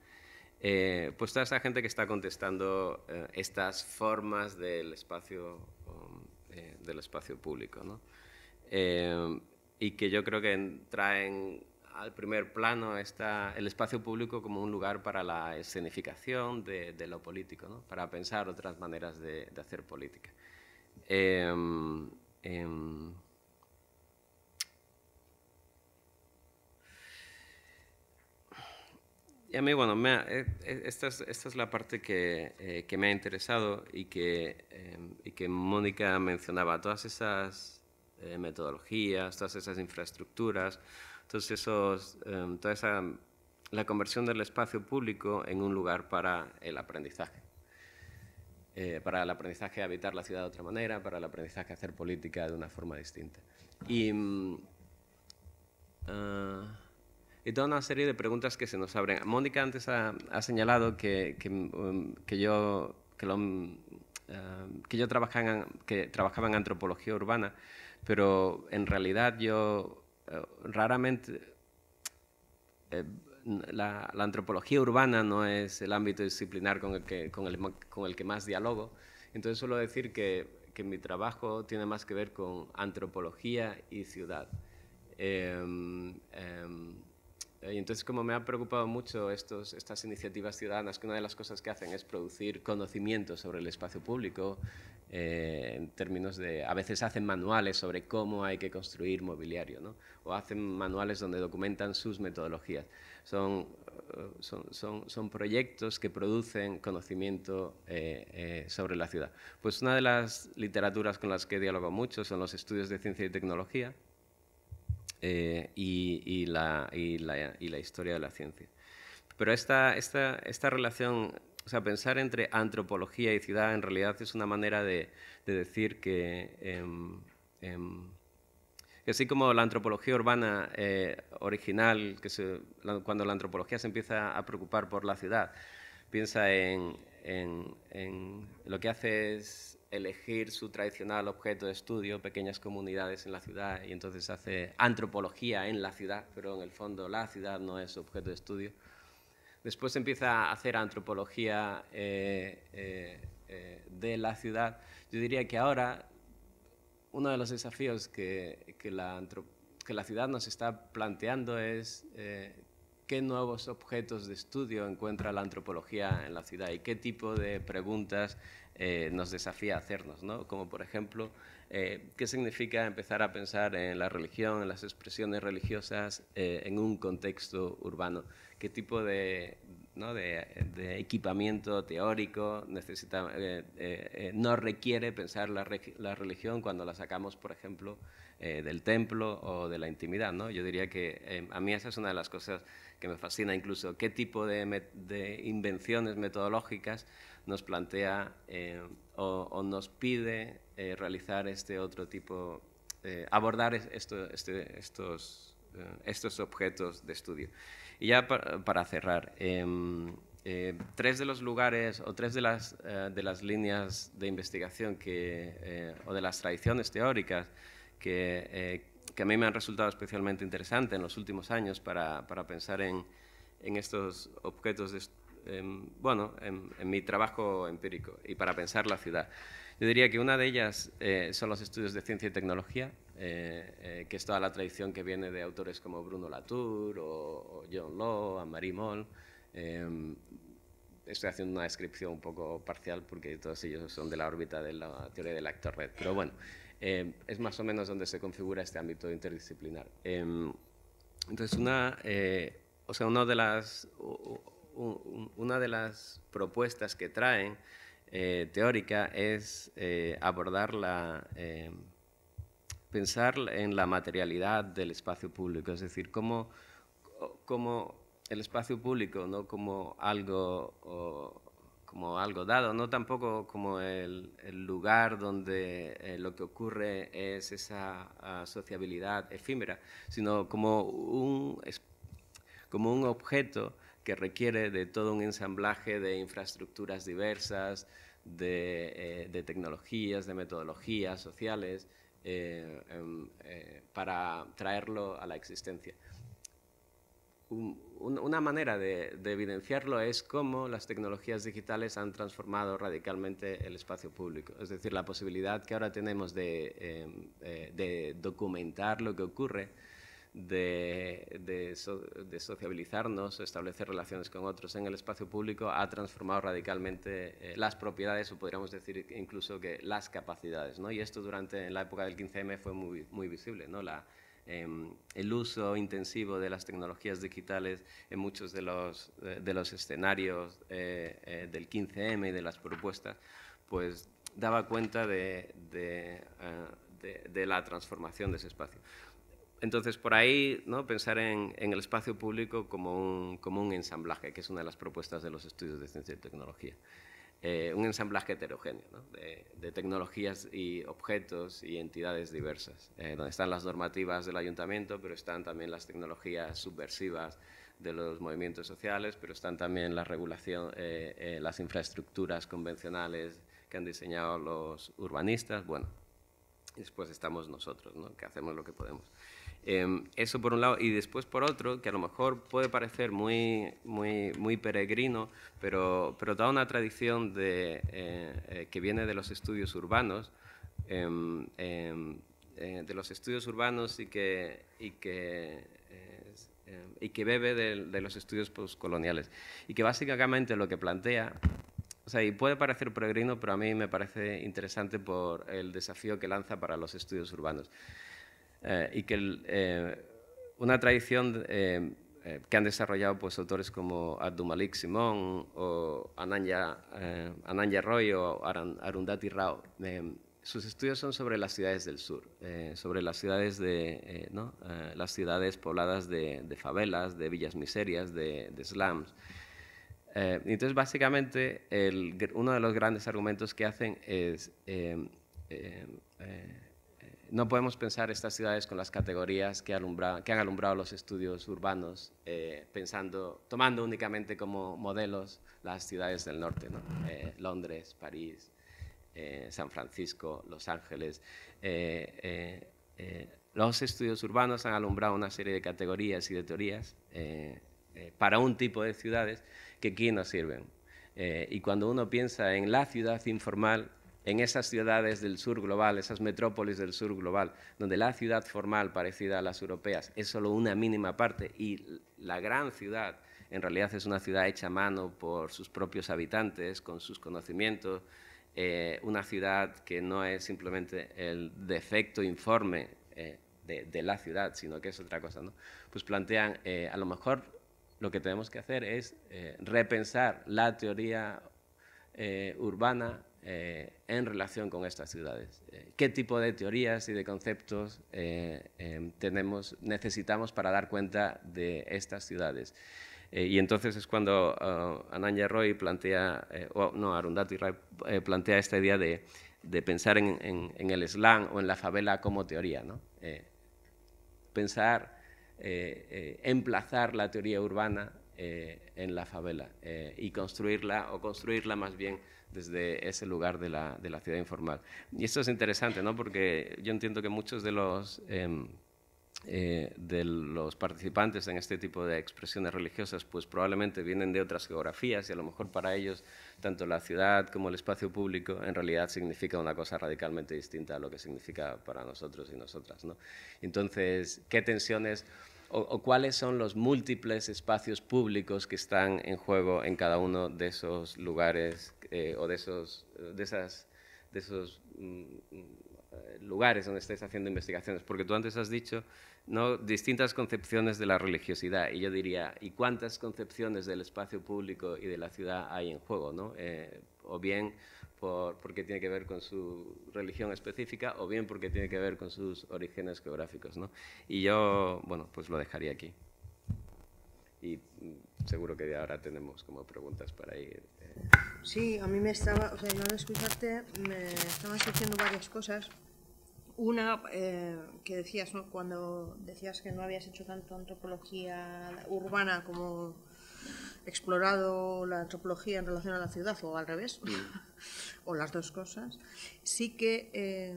pues toda esa gente que está contestando estas formas del espacio público, ¿no? Y que yo creo que traen al primer plano el espacio público como un lugar para la escenificación de lo político, ¿no? Para pensar otras maneras de hacer política. Y a mí, bueno, esta es la parte que me ha interesado y que Mónica mencionaba, todas esas metodologías, todas esas infraestructuras, la conversión del espacio público en un lugar para el aprendizaje. Para el aprendizaje a habitar la ciudad de otra manera, para el aprendizaje a hacer política de una forma distinta. Y toda una serie de preguntas que se nos abren. Mónica antes ha señalado que yo trabajaba en antropología urbana, pero en realidad yo raramente... La antropología urbana no es el ámbito disciplinar con el que más dialogo. Entonces suelo decir que mi trabajo tiene más que ver con antropología y ciudad. Y entonces, como me ha preocupado mucho estas iniciativas ciudadanas, que una de las cosas que hacen es producir conocimiento sobre el espacio público, en términos de, a veces hacen manuales sobre cómo hay que construir mobiliario, ¿no? O hacen manuales donde documentan sus metodologías. Son proyectos que producen conocimiento sobre la ciudad. Pues una de las literaturas con las que dialogo mucho son los estudios de ciencia y tecnología, y la historia de la ciencia. Pero esta relación, o sea, pensar entre antropología y ciudad en realidad es una manera de decir que así como la antropología urbana original, cuando la antropología se empieza a preocupar por la ciudad, piensa en lo que hace es elegir su tradicional objeto de estudio, pequeñas comunidades en la ciudad, y entonces hace antropología en la ciudad, pero en el fondo la ciudad no es objeto de estudio. Después empieza a hacer antropología de la ciudad. Yo diría que ahora uno de los desafíos que la ciudad nos está planteando es qué nuevos objetos de estudio encuentra la antropología en la ciudad y qué tipo de preguntas nos desafía a hacernos, ¿no? Como por ejemplo, ¿qué significa empezar a pensar en la religión, en las expresiones religiosas en un contexto urbano? ¿Qué tipo de equipamiento teórico no requiere pensar la religión cuando la sacamos, por ejemplo, del templo o de la intimidad, ¿no? Yo diría que a mí esa es una de las cosas que me fascina, incluso qué tipo de invenciones metodológicas nos plantea o nos pide realizar este otro tipo, abordar estos objetos de estudio. Y ya para cerrar, tres de los lugares o tres de las líneas de investigación o de las tradiciones teóricas que a mí me han resultado especialmente interesantes en los últimos años para pensar en estos objetos en mi trabajo empírico y para pensar la ciudad. Yo diría que una de ellas son los estudios de ciencia y tecnología, que es toda la tradición que viene de autores como Bruno Latour o John Law, Anne-Marie Moll. Estoy haciendo una descripción un poco parcial porque todos ellos son de la órbita de la teoría del actor red, pero bueno, es más o menos donde se configura este ámbito interdisciplinar. Entonces, una de las propuestas que traen pensar en la materialidad del espacio público, es decir, cómo el espacio público, no como algo dado, no tampoco como el lugar donde lo que ocurre es esa sociabilidad efímera, sino como un objeto que requiere de todo un ensamblaje de infraestructuras diversas, de tecnologías, de metodologías sociales, para traerlo a la existencia. Una manera de evidenciarlo es cómo las tecnologías digitales han transformado radicalmente el espacio público. Es decir, la posibilidad que ahora tenemos de documentar lo que ocurre, de sociabilizarnos, establecer relaciones con otros en el espacio público, ha transformado radicalmente las propiedades, o podríamos decir incluso que las capacidades, ¿no? Y esto en la época del 15M fue muy visible, ¿no? El uso intensivo de las tecnologías digitales en muchos de los escenarios del 15M y de las propuestas, pues daba cuenta de la transformación de ese espacio. Entonces, por ahí, ¿no?, pensar en el espacio público como un ensamblaje, que es una de las propuestas de los estudios de ciencia y tecnología. Un ensamblaje heterogéneo, ¿no?, de tecnologías y objetos y entidades diversas, donde están las normativas del ayuntamiento, pero están también las tecnologías subversivas de los movimientos sociales, pero están también la regulación, las infraestructuras convencionales que han diseñado los urbanistas, bueno, y después estamos nosotros, ¿no?, que hacemos lo que podemos. Eso por un lado, y después por otro, que a lo mejor puede parecer muy peregrino, pero toda una tradición que viene de los estudios urbanos, y que bebe de los estudios postcoloniales, y que básicamente lo que plantea, o sea, y puede parecer peregrino, pero a mí me parece interesante por el desafío que lanza para los estudios urbanos. Y que una tradición que han desarrollado pues, autores como Abdulmalik Simon o Ananya Roy o Arundhati Rao. Sus estudios son sobre las ciudades del sur, sobre las ciudades, las ciudades pobladas de favelas, de villas miserias, de slums. Entonces, básicamente, uno de los grandes argumentos que hacen es no podemos pensar estas ciudades con las categorías que han alumbrado los estudios urbanos, tomando únicamente como modelos las ciudades del norte, ¿no? Londres, París, San Francisco, Los Ángeles. Los estudios urbanos han alumbrado una serie de categorías y de teorías para un tipo de ciudades que aquí nos sirven. Y cuando uno piensa en la ciudad informal, en esas ciudades del sur global, esas metrópolis del sur global, donde la ciudad formal, parecida a las europeas, es solo una mínima parte y la gran ciudad en realidad es una ciudad hecha a mano por sus propios habitantes, con sus conocimientos, una ciudad que no es simplemente el defecto informe de la ciudad, sino que es otra cosa, ¿no? Pues plantean, a lo mejor lo que tenemos que hacer es repensar la teoría urbana en relación con estas ciudades. ¿Qué tipo de teorías y de conceptos necesitamos para dar cuenta de estas ciudades? Y entonces es cuando Ananya Roy plantea, Arundhati Roy plantea esta idea de pensar en el slam o en la favela como teoría, ¿no? Emplazar la teoría urbana en la favela y construirla más bien desde ese lugar de la ciudad informal. Y esto es interesante, ¿no? Porque yo entiendo que muchos de los participantes en este tipo de expresiones religiosas pues probablemente vienen de otras geografías y a lo mejor para ellos tanto la ciudad como el espacio público en realidad significa una cosa radicalmente distinta a lo que significa para nosotros y nosotras, ¿no? Entonces, ¿qué tensiones o cuáles son los múltiples espacios públicos que están en juego en cada uno de esos lugares o de esos lugares donde estáis haciendo investigaciones, porque tú antes has dicho, ¿no?, distintas concepciones de la religiosidad, y yo diría, ¿y cuántas concepciones del espacio público y de la ciudad hay en juego, ¿no? O bien porque tiene que ver con su religión específica, o bien porque tiene que ver con sus orígenes geográficos, ¿no? Y yo, bueno, pues lo dejaría aquí. Y seguro que ahora tenemos como preguntas para ir. Sí, a mí me estaba, o sea, no al escucharte, me estaban surgiendo varias cosas. Una que decías, ¿no?, cuando decías que no habías hecho tanto antropología urbana como explorado la antropología en relación a la ciudad, o al revés, o las dos cosas. Sí que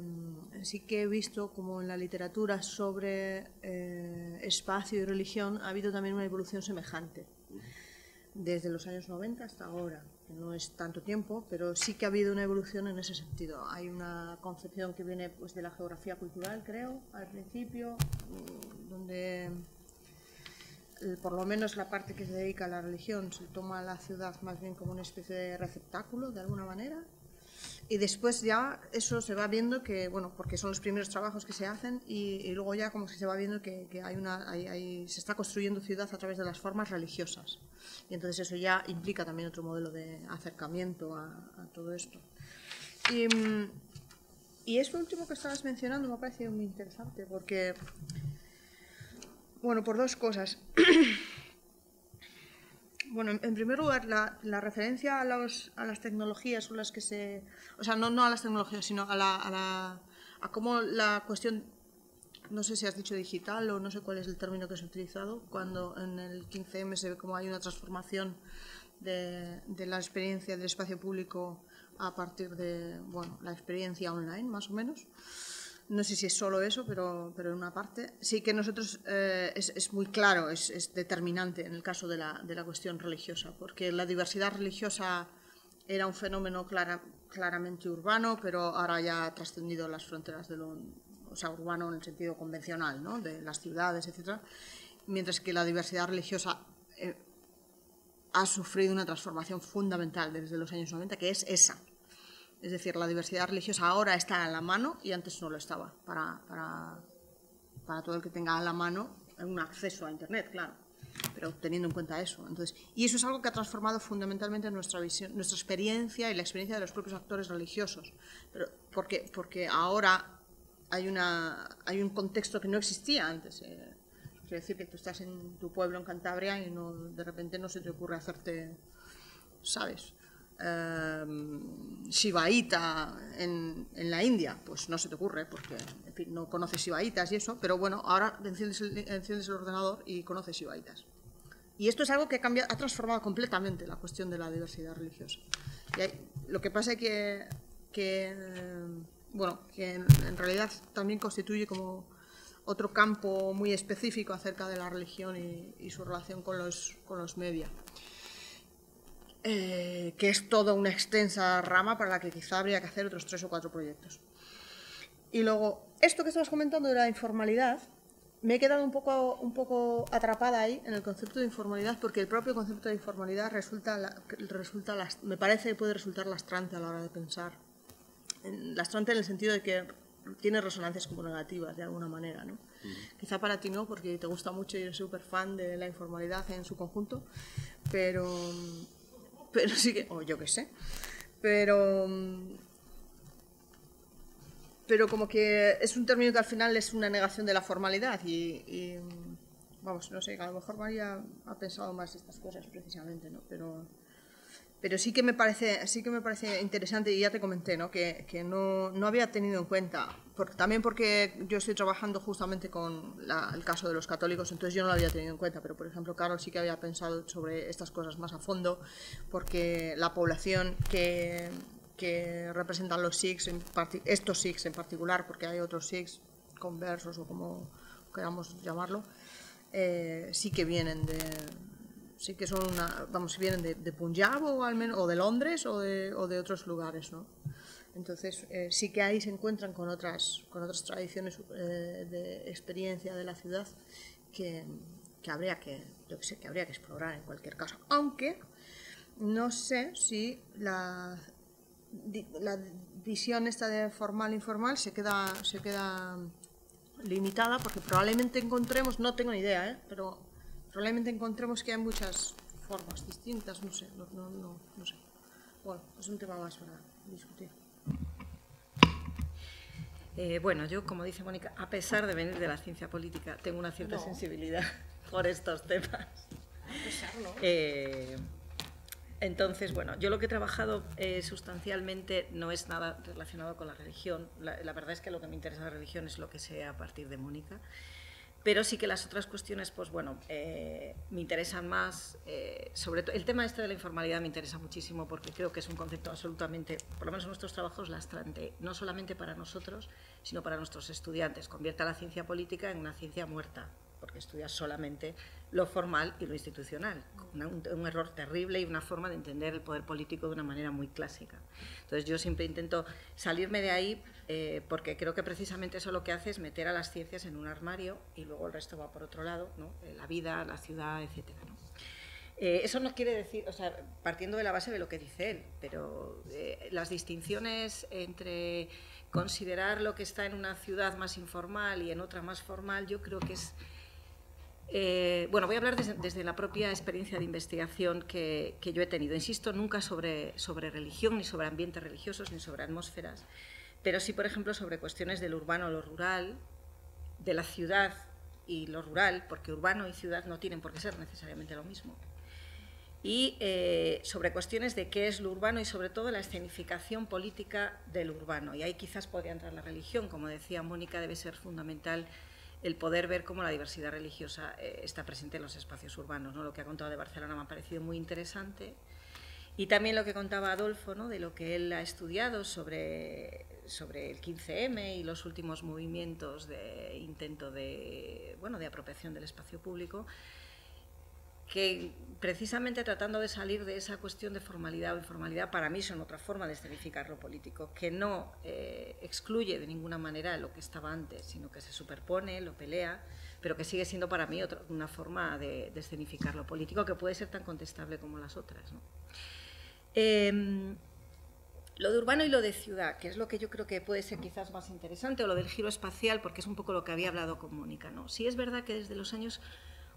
he visto como en la literatura sobre espacio y religión ha habido también una evolución semejante, desde los años 90 hasta ahora, que no es tanto tiempo, pero sí que ha habido una evolución en ese sentido. Hay una concepción que viene, pues, de la geografía cultural, creo, al principio, donde por lo menos la parte que se dedica a la religión se toma a la ciudad más bien como una especie de receptáculo, de alguna manera, y después ya eso se va viendo que, bueno, porque son los primeros trabajos que se hacen, y luego ya como que se va viendo que se está construyendo ciudad a través de las formas religiosas, y entonces eso ya implica también otro modelo de acercamiento a todo esto. Y esto último que estabas mencionando me ha parecido muy interesante, porque, bueno, por dos cosas. Bueno, en primer lugar, la referencia a las tecnologías son las que se... O sea, no a las tecnologías, sino a cómo la cuestión, no sé si has dicho digital o no sé cuál es el término que has utilizado, cuando en el 15M se ve como hay una transformación de la experiencia del espacio público a partir de, bueno, la experiencia online, más o menos. No sé si es solo eso, pero en una parte. Sí que nosotros es muy claro, es determinante en el caso de la cuestión religiosa, porque la diversidad religiosa era un fenómeno claramente urbano, pero ahora ya ha trascendido las fronteras de lo, o sea, urbano en el sentido convencional, ¿no?, de las ciudades, etc. Mientras que la diversidad religiosa ha sufrido una transformación fundamental desde los años 90, que es esa. Es decir, la diversidad religiosa ahora está a la mano y antes no lo estaba, para todo el que tenga a la mano un acceso a Internet, claro, pero teniendo en cuenta eso. Entonces, y eso es algo que ha transformado fundamentalmente nuestra visión, nuestra experiencia y la experiencia de los propios actores religiosos. Pero porque ahora hay un contexto que no existía antes. Quiero decir que tú estás en tu pueblo en Cantabria y de repente no se te ocurre hacerte, ¿sabes?, shivaíta en la India, pues no se te ocurre, porque, en fin, no conoces shivaítas y eso, pero bueno, ahora enciendes el ordenador y conoces shivaítas. Y esto es algo que ha transformado completamente la cuestión de la diversidad religiosa. Lo que pasa es que en realidad también constituye como otro campo muy específico acerca de la religión y su relación con los media. Que es toda una extensa rama para la que quizá habría que hacer otros 3 o 4 proyectos. Y luego, esto que estabas comentando de la informalidad, me he quedado un poco atrapada ahí en el concepto de informalidad, porque el propio concepto de informalidad me parece que puede resultar lastrante a la hora de pensar. Lastrante en el sentido de que tiene resonancias como negativas, de alguna manera, ¿no? Quizá para ti no, porque te gusta mucho y eres súper fan de la informalidad en su conjunto, pero sí que, o yo qué sé, pero como que es un término que al final es una negación de la formalidad y vamos, no sé, a lo mejor María ha pensado más de estas cosas precisamente, ¿no? Pero sí que me parece interesante, y ya te comenté, ¿no?, que no había tenido en cuenta, también porque yo estoy trabajando justamente con el caso de los católicos, entonces yo no lo había tenido en cuenta, pero por ejemplo Carol sí que había pensado sobre estas cosas más a fondo, porque la población que representan los Sikhs, estos Sikhs en particular, porque hay otros Sikhs conversos o como queramos llamarlo, sí que vienen vienen de Punjab o al menos, o de Londres o de otros lugares, ¿no? Entonces sí que ahí se encuentran con otras tradiciones de experiencia de la ciudad que habría que explorar en cualquier caso, aunque no sé si la visión esta de formal e informal se queda limitada, porque probablemente encontremos, no tengo ni idea, pero probablemente encontremos que hay muchas formas distintas, no sé, no sé. Bueno, es un tema más para discutir. Bueno, yo, como dice Mónica, a pesar de venir de la ciencia política, tengo una cierta sensibilidad por estos temas. A pesar, ¿no? Entonces, bueno, yo lo que he trabajado sustancialmente no es nada relacionado con la religión. La verdad es que lo que me interesa de la religión es lo que sé a partir de Mónica. Pero sí que las otras cuestiones, pues bueno, me interesan más. Sobre todo, el tema este de la informalidad me interesa muchísimo porque creo que es un concepto absolutamente, por lo menos en nuestros trabajos, lastrante, no solamente para nosotros, sino para nuestros estudiantes. Convierte a la ciencia política en una ciencia muerta, porque estudia solamente lo formal y lo institucional. Un error terrible y una forma de entender el poder político de una manera muy clásica. Entonces yo siempre intento salirme de ahí porque creo que precisamente eso lo que hace es meter a las ciencias en un armario y luego el resto va por otro lado, ¿no? La vida, la ciudad, etc. ¿no? Eso no quiere decir, o sea, partiendo de la base de lo que dice él, pero las distinciones entre considerar lo que está en una ciudad más informal y en otra más formal, yo creo que es... bueno, voy a hablar desde la propia experiencia de investigación que yo he tenido. Insisto, nunca sobre religión, ni sobre ambientes religiosos, ni sobre atmósferas, pero sí, por ejemplo, sobre cuestiones del urbano o lo rural, de la ciudad y lo rural, porque urbano y ciudad no tienen por qué ser necesariamente lo mismo. Y sobre cuestiones de qué es lo urbano y sobre todo la escenificación política del urbano. Y ahí quizás podría entrar la religión, como decía Mónica, debe ser fundamental el poder ver cómo la diversidad religiosa está presente en los espacios urbanos, ¿no? Lo que ha contado de Barcelona me ha parecido muy interesante. Y también lo que contaba Adolfo, ¿no? De lo que él ha estudiado sobre el 15M y los últimos movimientos de intento de apropiación del espacio público, que precisamente tratando de salir de esa cuestión de formalidad o informalidad, para mí son otra forma de escenificar lo político, que no excluye de ninguna manera lo que estaba antes, sino que se superpone, lo pelea, pero que sigue siendo para mí una forma de escenificar lo político que puede ser tan contestable como las otras, ¿no? Lo de urbano y lo de ciudad, que es lo que yo creo que puede ser quizás más interesante, o lo del giro espacial, porque es un poco lo que había hablado con Mónica, ¿no? Sí es verdad que desde los años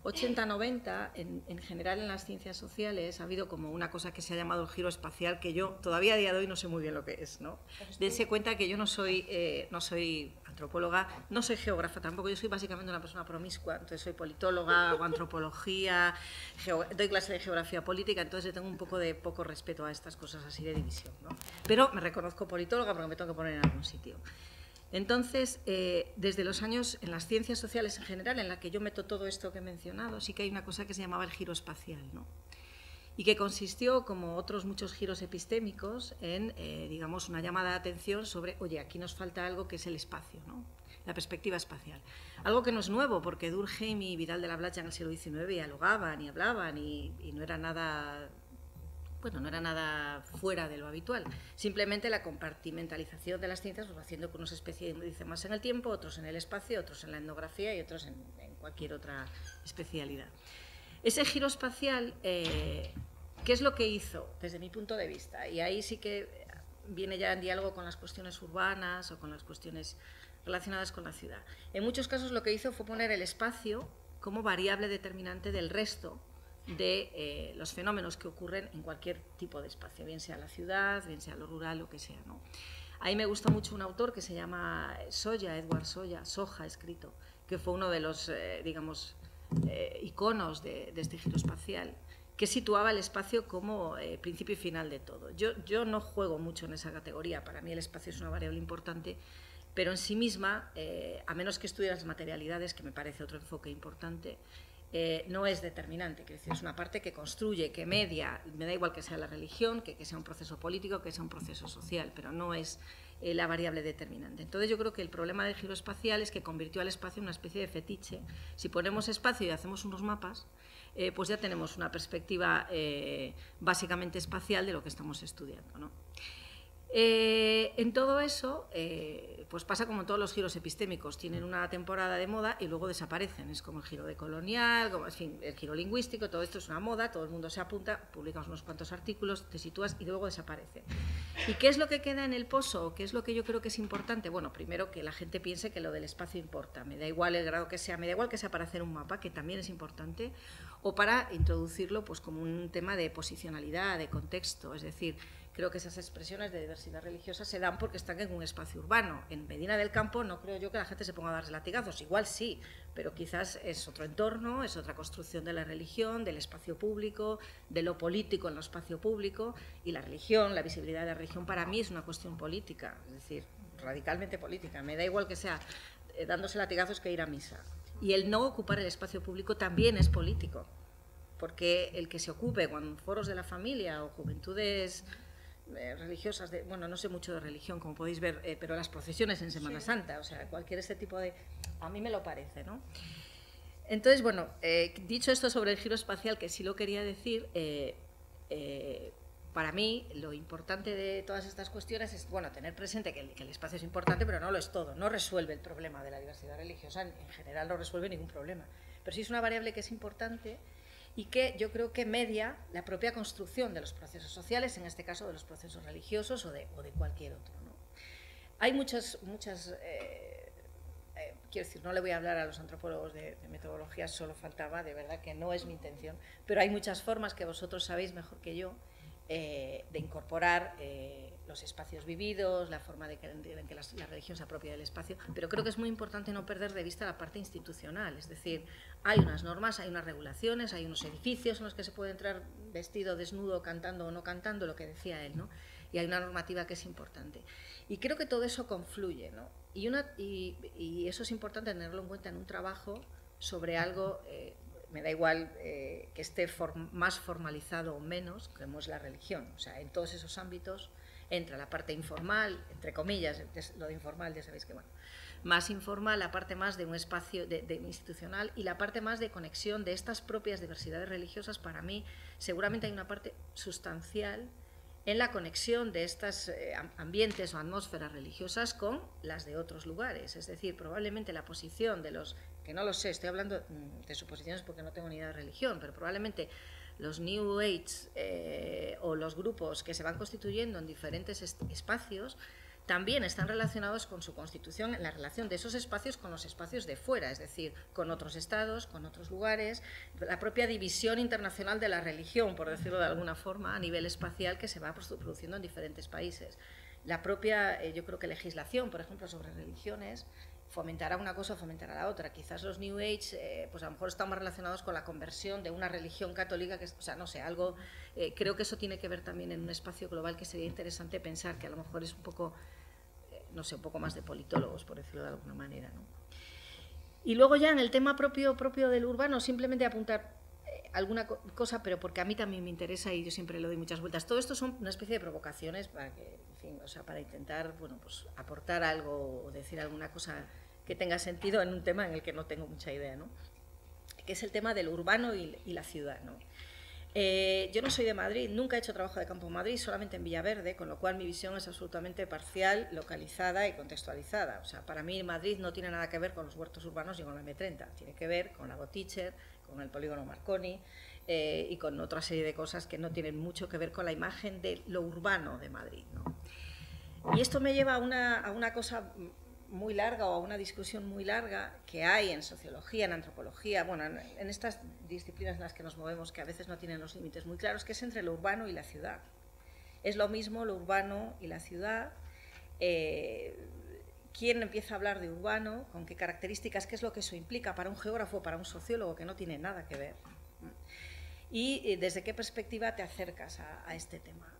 80-90, en general en las ciencias sociales, ha habido como una cosa que se ha llamado el giro espacial, que yo todavía a día de hoy no sé muy bien lo que es, ¿no? Dense cuenta que yo no soy antropóloga, no soy geógrafa tampoco, yo soy básicamente una persona promiscua, entonces soy politóloga, hago antropología, doy clase de geografía política, entonces tengo un poco de poco respeto a estas cosas así de división, ¿no? Pero me reconozco politóloga porque me tengo que poner en algún sitio. Entonces, desde los años, en las ciencias sociales en general, en la que yo meto todo esto que he mencionado, sí que hay una cosa que se llamaba el giro espacial, ¿no? Y que consistió, como otros muchos giros epistémicos, en, digamos, una llamada de atención sobre, oye, aquí nos falta algo que es el espacio, ¿no? La perspectiva espacial. Algo que no es nuevo, porque Durkheim y Vidal de la Blacha en el siglo XIX dialogaban y hablaban y no era nada... Bueno, no era nada fuera de lo habitual, simplemente la compartimentalización de las ciencias, pues, haciendo que unos especialicen más en el tiempo, otros en el espacio, otros en la etnografía y otros en cualquier otra especialidad. Ese giro espacial, ¿qué es lo que hizo desde mi punto de vista? Y ahí sí que viene ya en diálogo con las cuestiones urbanas o con las cuestiones relacionadas con la ciudad. En muchos casos lo que hizo fue poner el espacio como variable determinante del resto de los fenómenos que ocurren en cualquier tipo de espacio, bien sea la ciudad, bien sea lo rural, lo que sea, ¿no? Ahí me gusta mucho un autor que se llama Edward Soja escrito, que fue uno de los, iconos de este giro espacial, que situaba el espacio como principio y final de todo. Yo no juego mucho en esa categoría, para mí el espacio es una variable importante, pero en sí misma, a menos que estudie las materialidades, que me parece otro enfoque importante, no es determinante, es una parte que construye, que media, me da igual que sea la religión, que sea un proceso político, que sea un proceso social, pero no es la variable determinante. Entonces yo creo que el problema del giro espacial es que convirtió al espacio en una especie de fetiche. Si ponemos espacio y hacemos unos mapas, pues ya tenemos una perspectiva básicamente espacial de lo que estamos estudiando, ¿no? En todo eso, pues pasa como todos los giros epistémicos, tienen una temporada de moda y luego desaparecen. Es como el giro decolonial, como, en fin, el giro lingüístico, todo esto es una moda, todo el mundo se apunta, publicas unos cuantos artículos, te sitúas y luego desaparece. ¿Y qué es lo que queda en el pozo? ¿Qué es lo que yo creo que es importante? Bueno, primero que la gente piense que lo del espacio importa, me da igual el grado que sea, me da igual que sea para hacer un mapa, que también es importante, o para introducirlo pues como un tema de posicionalidad, de contexto, es decir, creo que esas expresiones de diversidad religiosa se dan porque están en un espacio urbano. En Medina del Campo no creo yo que la gente se ponga a darse latigazos, igual sí, pero quizás es otro entorno, es otra construcción de la religión, del espacio público, de lo político en lo espacio público, y la religión, la visibilidad de la religión para mí es una cuestión política, es decir, radicalmente política. Me da igual que sea dándose latigazos que ir a misa. Y el no ocupar el espacio público también es político, porque el que se ocupe con foros de la familia o juventudes religiosas, bueno, no sé mucho de religión, como podéis ver, pero las procesiones en Semana Santa, o sea, cualquier este tipo de... A mí me lo parece, ¿no? Entonces, bueno, dicho esto sobre el giro espacial, que sí lo quería decir, para mí lo importante de todas estas cuestiones es, bueno, tener presente que el espacio es importante, pero no lo es todo, no resuelve el problema de la diversidad religiosa, en general no resuelve ningún problema, pero sí es una variable que es importante y que yo creo que media la propia construcción de los procesos sociales, en este caso de los procesos religiosos o de cualquier otro, ¿no? Hay muchas quiero decir, no le voy a hablar a los antropólogos de metodología, solo faltaba, de verdad que no es mi intención, pero hay muchas formas que vosotros sabéis mejor que yo de incorporar los espacios vividos, la forma en que la religión se apropia del espacio, pero creo que es muy importante no perder de vista la parte institucional, es decir, hay unas normas, hay unas regulaciones, hay unos edificios en los que se puede entrar vestido, desnudo, cantando o no cantando, lo que decía él, ¿no? Y hay una normativa que es importante. Y creo que todo eso confluye, ¿no? Y eso es importante tenerlo en cuenta en un trabajo sobre algo, me da igual que esté más formalizado o menos, como es la religión. O sea, en todos esos ámbitos entra la parte informal, entre comillas, lo de informal ya sabéis que, bueno, más informal, la parte más de un espacio de institucional y la parte más de conexión de estas propias diversidades religiosas. Para mí, seguramente hay una parte sustancial en la conexión de estos ambientes o atmósferas religiosas con las de otros lugares. Es decir, probablemente la posición de los, que no lo sé, estoy hablando de suposiciones porque no tengo ni idea de religión, pero probablemente los New Age o los grupos que se van constituyendo en diferentes espacios también están relacionados con su constitución en la relación de esos espacios con los espacios de fuera, es decir, con otros estados, con otros lugares, la propia división internacional de la religión, por decirlo de alguna forma, a nivel espacial que se va produciendo en diferentes países. La propia, yo creo que legislación, por ejemplo, sobre religiones, fomentará una cosa o fomentará la otra. Quizás los New Age, pues a lo mejor están más relacionados con la conversión de una religión católica, que, o sea, no sé, algo, creo que eso tiene que ver también en un espacio global que sería interesante pensar, que a lo mejor es un poco, no sé, un poco más de politólogos, por decirlo de alguna manera, ¿no? Y luego ya en el tema propio del urbano, simplemente apuntar alguna cosa, pero porque a mí también me interesa y yo siempre le doy muchas vueltas. Todo esto son una especie de provocaciones para que, en fin, o sea, para intentar, bueno, pues aportar algo o decir alguna cosa que tenga sentido en un tema en el que no tengo mucha idea, ¿no? Que es el tema del urbano y la ciudad, ¿no? Yo no soy de Madrid, nunca he hecho trabajo de campo en Madrid, solamente en Villaverde, con lo cual mi visión es absolutamente parcial, localizada y contextualizada. O sea, para mí Madrid no tiene nada que ver con los huertos urbanos y con la M30, tiene que ver con la Boticher, con el polígono Marconi y con otra serie de cosas que no tienen mucho que ver con la imagen de lo urbano de Madrid, ¿no? Y esto me lleva a una cosa muy larga o a una discusión muy larga que hay en sociología, en antropología, bueno, en estas disciplinas en las que nos movemos, que a veces no tienen los límites muy claros, que es entre lo urbano y la ciudad. Es lo mismo lo urbano y la ciudad. ¿Quién empieza a hablar de urbano? ¿Con qué características? ¿Qué es lo que eso implica para un geógrafo, para un sociólogo que no tiene nada que ver? Y desde qué perspectiva te acercas a este tema.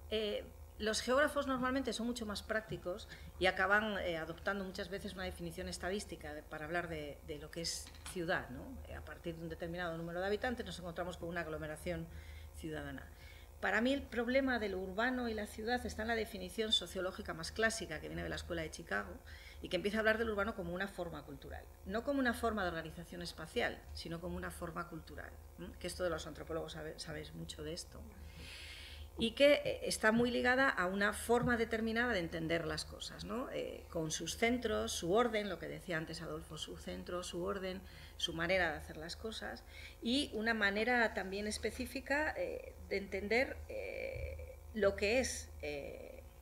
Los geógrafos normalmente son mucho más prácticos y acaban adoptando muchas veces una definición estadística para hablar de lo que es ciudad, ¿no? A partir de un determinado número de habitantes nos encontramos con una aglomeración ciudadana. Para mí el problema de lo urbano y la ciudad está en la definición sociológica más clásica que viene de la Escuela de Chicago y que empieza a hablar del urbano como una forma cultural, no como una forma de organización espacial, sino como una forma cultural, que esto de los antropólogos sabéis mucho de esto. y que está muy ligada a una forma determinada de entender las cosas, ¿no? Con sus centros, su orden, lo que decía antes Adolfo, su centro, su orden, su manera de hacer las cosas, y una manera también específica de entender lo que es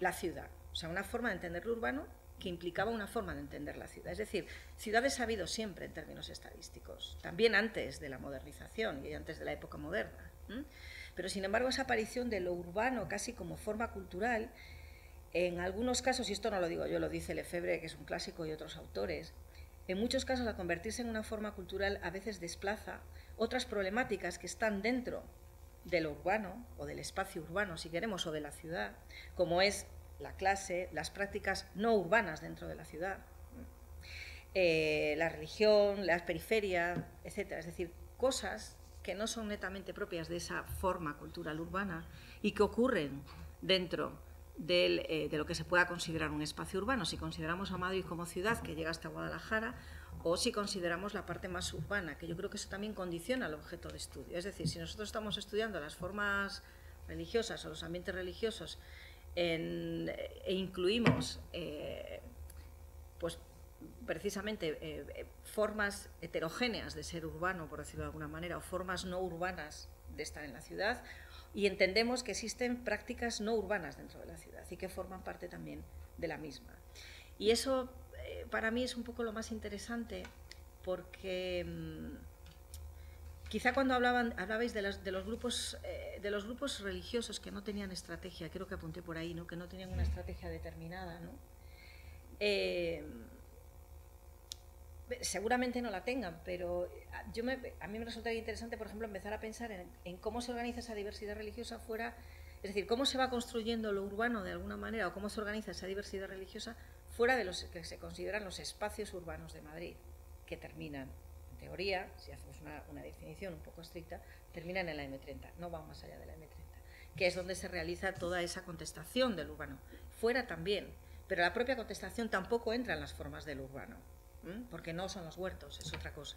la ciudad, o sea, una forma de entender lo urbano que implicaba una forma de entender la ciudad. Es decir, ciudades ha habido siempre en términos estadísticos, también antes de la modernización y antes de la época moderna. Pero, sin embargo, esa aparición de lo urbano casi como forma cultural, en algunos casos, y esto no lo digo yo, lo dice Lefebvre, que es un clásico, y otros autores, en muchos casos, al convertirse en una forma cultural, a veces desplaza otras problemáticas que están dentro de lo urbano, o del espacio urbano, si queremos, o de la ciudad, como es la clase, las prácticas no urbanas dentro de la ciudad, la religión, la periferia, etc. Es decir, cosas que no son netamente propias de esa forma cultural urbana y que ocurren dentro de lo que se pueda considerar un espacio urbano, si consideramos a Madrid como ciudad que llega hasta Guadalajara, o si consideramos la parte más urbana, que yo creo que eso también condiciona el objeto de estudio. Es decir, si nosotros estamos estudiando las formas religiosas o los ambientes religiosos e incluimos pues precisamente formas heterogéneas de ser urbano, por decirlo de alguna manera, o formas no urbanas de estar en la ciudad, y entendemos que existen prácticas no urbanas dentro de la ciudad y que forman parte también de la misma. Y eso para mí es un poco lo más interesante, porque quizá cuando hablabais de los grupos religiosos que no tenían estrategia, creo que apunté por ahí, ¿no? Que no tenían una estrategia determinada, ¿no? Seguramente no la tengan, pero a mí me resultaría interesante, por ejemplo, empezar a pensar en cómo se organiza esa diversidad religiosa fuera, es decir, cómo se va construyendo lo urbano de alguna manera, o cómo se organiza esa diversidad religiosa fuera de los que se consideran los espacios urbanos de Madrid, que terminan, en teoría, si hacemos una definición un poco estricta, terminan en la M30, no van más allá de la M30, que es donde se realiza toda esa contestación del urbano. Fuera también, pero la propia contestación tampoco entra en las formas del urbano, porque no son los huertos, es otra cosa.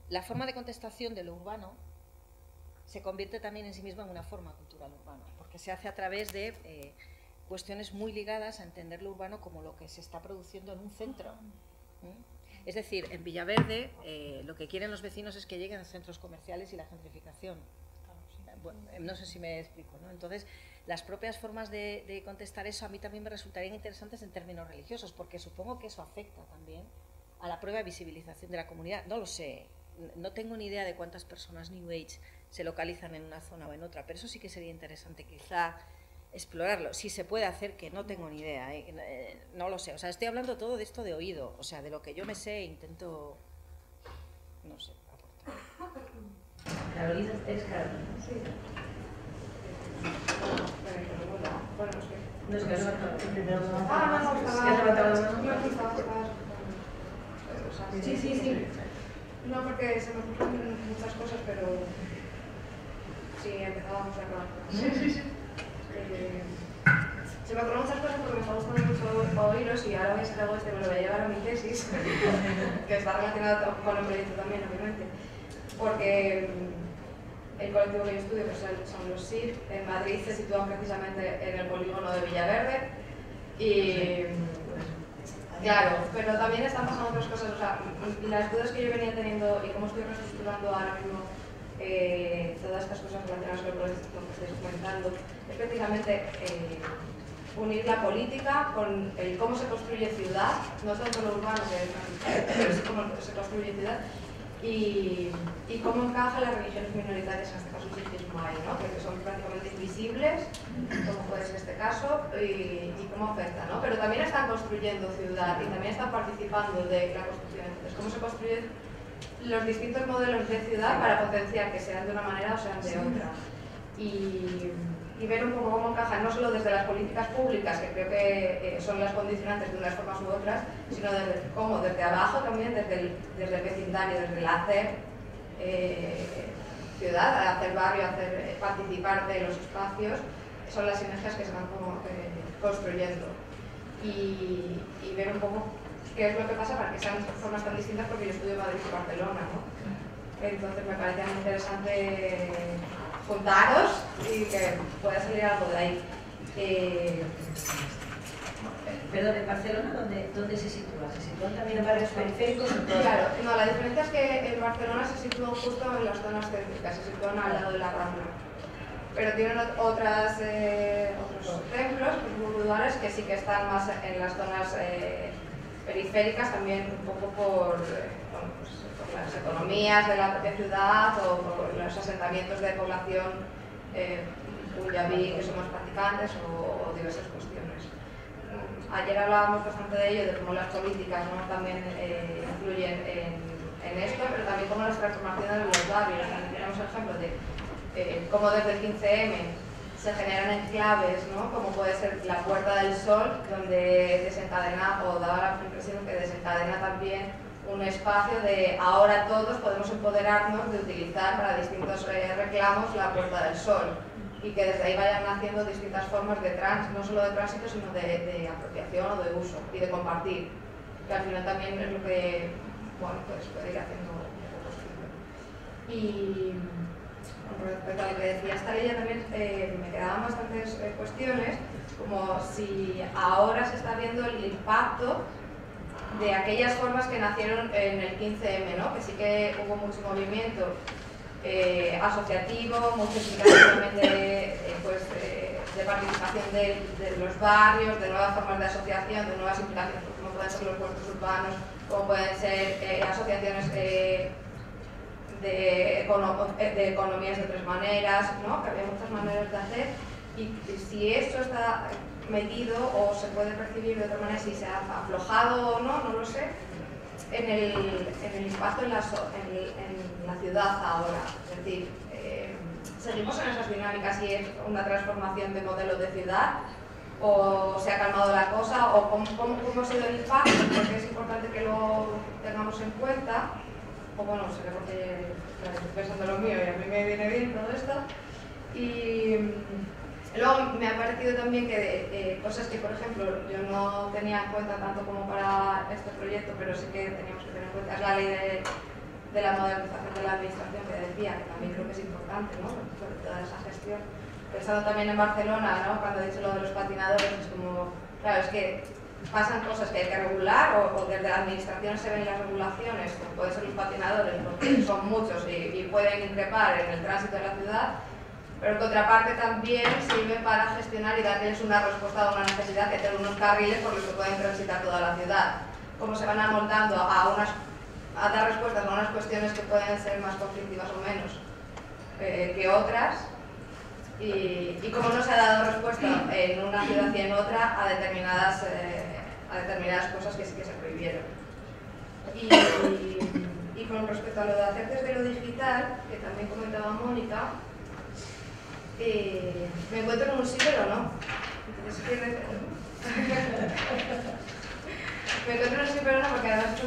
La forma de contestación de lo urbano se convierte también en sí misma en una forma cultural urbana, porque se hace a través de cuestiones muy ligadas a entender lo urbano como lo que se está produciendo en un centro. Es decir, en Villaverde lo que quieren los vecinos es que lleguen a centros comerciales y la gentrificación. Bueno, no sé si me explico, ¿no? Entonces, las propias formas de contestar eso a mí también me resultarían interesantes en términos religiosos, porque supongo que eso afecta también a la propia visibilización de la comunidad. No lo sé, no tengo ni idea de cuántas personas New Age se localizan en una zona o en otra, pero eso sí que sería interesante quizá explorarlo. Si se puede hacer, que no tengo ni idea, no lo sé. O sea, estoy hablando todo de esto de oído, o sea, de lo que yo me sé, intento, no sé, aportar. Carolina, ¿es Carolina? Sí. Bueno, no sé. No es que has levantado. Sí. No, porque se me ocurren muchas cosas, pero sí, empezábamos a acabar. Sí. Se me ocurren muchas cosas porque me está gustando mucho oíros, y ahora voy a hacer algo me lo voy a llevar a mi tesis, que está relacionado con el proyecto también, obviamente. Porque el colectivo que yo estudio, que son los SIR, en Madrid se sitúan precisamente en el polígono de Villaverde, y claro, pero también están pasando otras cosas. O sea, las dudas que yo venía teniendo y cómo estoy reestructurando ahora mismo todas estas cosas relacionadas con el proyecto que estoy comentando, es precisamente unir la política con el cómo se construye ciudad, no tanto lo urbano, pero sí cómo se construye ciudad, y cómo encaja las religiones minoritarias, en este caso el sikhismo ahí, ¿no? Que son prácticamente invisibles, como puede ser este caso, y cómo afecta, ¿no? Pero también están construyendo ciudad y también están participando de la construcción. Entonces, cómo se construyen los distintos modelos de ciudad para potenciar que sean de una manera o sean de otra. Y ver un poco cómo encajan, no solo desde las políticas públicas, que creo que son las condicionantes de unas formas u otras, sino cómo desde abajo también, desde el vecindario, desde el hacer ciudad, hacer barrio, hacer participar de los espacios, son las sinergias que se van construyendo. Y ver un poco qué es lo que pasa para que sean formas tan distintas, porque yo estudio Madrid y Barcelona, ¿no? Entonces me parecía muy interesante juntaros y que pueda salir algo de ahí. Perdón, ¿en Barcelona dónde se sitúa? ¿Se sitúan también en barrios periféricos? Claro, no, la diferencia es que en Barcelona se sitúan justo en las zonas céntricas, se sitúan al lado de la Rambla. Pero tienen otros templos, pues, lugares que sí que están más en las zonas periféricas, también un poco por las economías de la propia ciudad o por los asentamientos de población punjabí que son más practicantes o diversas cuestiones. Ayer hablábamos bastante de ello, de cómo las políticas, ¿no?, también influyen en esto, pero también cómo las transformaciones de los barrios. Tenemos el ejemplo de cómo desde el 15M se generan enclaves, ¿no?, como puede ser la Puerta del Sol, donde desencadena, o daba la impresión que desencadena también un espacio de ahora todos podemos empoderarnos de utilizar para distintos reclamos la Puerta del Sol, y que desde ahí vayan naciendo distintas formas de no solo de tránsito, sino de apropiación o de uso y de compartir, que al final también es lo que, bueno, pues puede ir haciendo un poco posible. Y con respecto a lo que decía esta ley, también me quedaban bastantes cuestiones, como si ahora se está viendo el impacto de aquellas formas que nacieron en el 15M, ¿no?, que sí que hubo mucho movimiento asociativo, mucha implicación también de participación de los barrios, de nuevas formas de asociación, de nuevas implicaciones, como pueden ser los huertos urbanos, como pueden ser asociaciones de economías de tres maneras, ¿no?, que había muchas maneras de hacer, y si esto está metido o se puede percibir de otra manera, si se ha aflojado o no, no lo sé, en el impacto en la ciudad ahora. Es decir, seguimos en esas dinámicas y es una transformación de modelo de ciudad, o se ha calmado la cosa, o cómo ha sido el impacto, porque es importante que lo tengamos en cuenta, o bueno, seré porque estoy pensando lo mío y a mí me viene bien todo esto. Y luego me ha parecido también que cosas que, por ejemplo, yo no tenía en cuenta tanto como para este proyecto, pero sí que teníamos que tener en cuenta, es la ley de la modernización de la administración, que decía, que también creo que es importante, ¿no?, sobre toda esa gestión. Pensando también en Barcelona, ¿no?, cuando he dicho lo de los patinadores, es como, claro, es que pasan cosas que hay que regular, o desde la administración se ven las regulaciones, como pueden ser los patinadores, porque son muchos y pueden increpar en el tránsito de la ciudad, pero en contraparte también sirve para gestionar y darles una respuesta a una necesidad, que tener unos carriles por los que pueden transitar toda la ciudad. Cómo se van amoldando a dar respuestas a unas cuestiones que pueden ser más conflictivas o menos que otras, y cómo no se ha dado respuesta en una ciudad y en otra a determinadas cosas que sí que se prohibieron. Y con respecto a lo de hacer desde lo digital, que también comentaba Mónica, me encuentro en un sí pero no. Me encuentro en un sí pero no porque además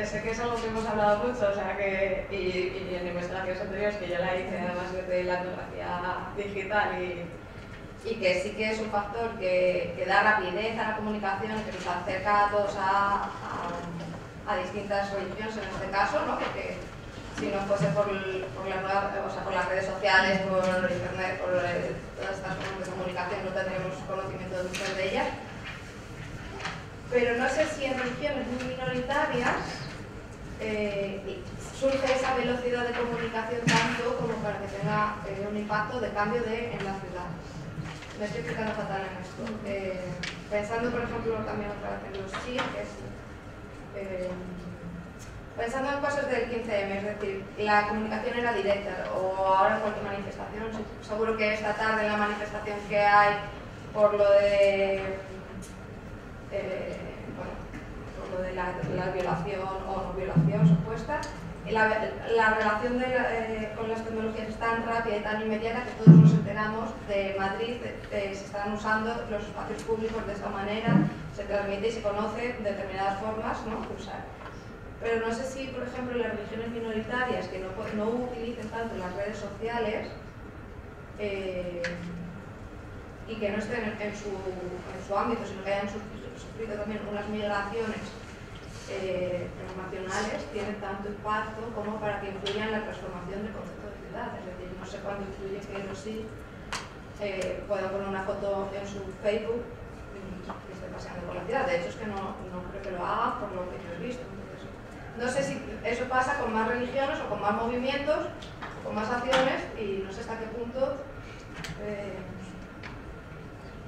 sé que es algo que hemos hablado mucho, o sea que, y en investigaciones anteriores que yo la hice además de la etnografía digital, y que sí que es un factor que da rapidez a la comunicación, que nos acerca a todos a distintas religiones en este caso, ¿no?, porque si no fuese por las redes sociales, por internet, por todas estas formas de comunicación, no tendríamos conocimiento de muchas de ellas. Pero no sé si en religiones muy minoritarias surge esa velocidad de comunicación tanto como para que tenga un impacto de cambio en la ciudad. Me estoy explicando fatal en esto. Pensando, por ejemplo, también otra vez en los sí, que es pensando en cosas del 15M, es decir, la comunicación era directa, o ahora en cualquier manifestación, seguro que esta tarde en la manifestación que hay por lo de la violación o no violación supuesta, la relación con las tecnologías es tan rápida y tan inmediata que todos nos enteramos de Madrid, se están usando los espacios públicos de esta manera, se transmite y se conoce determinadas formas, ¿no?, de usar. Pero no sé si, por ejemplo, las religiones minoritarias que no utilicen tanto las redes sociales y que no estén en su ámbito, sino que hayan sufrido también unas migraciones transnacionales tienen tanto impacto como para que influyan en la transformación del concepto de ciudad. Es decir, no sé cuándo influye que los sí puedan poner una foto en su Facebook que esté paseando por la ciudad. De hecho, es que no creo que lo haga por lo que yo he visto. Entonces, no sé si eso pasa con más religiones o con más movimientos, o con más acciones, y no sé hasta qué punto...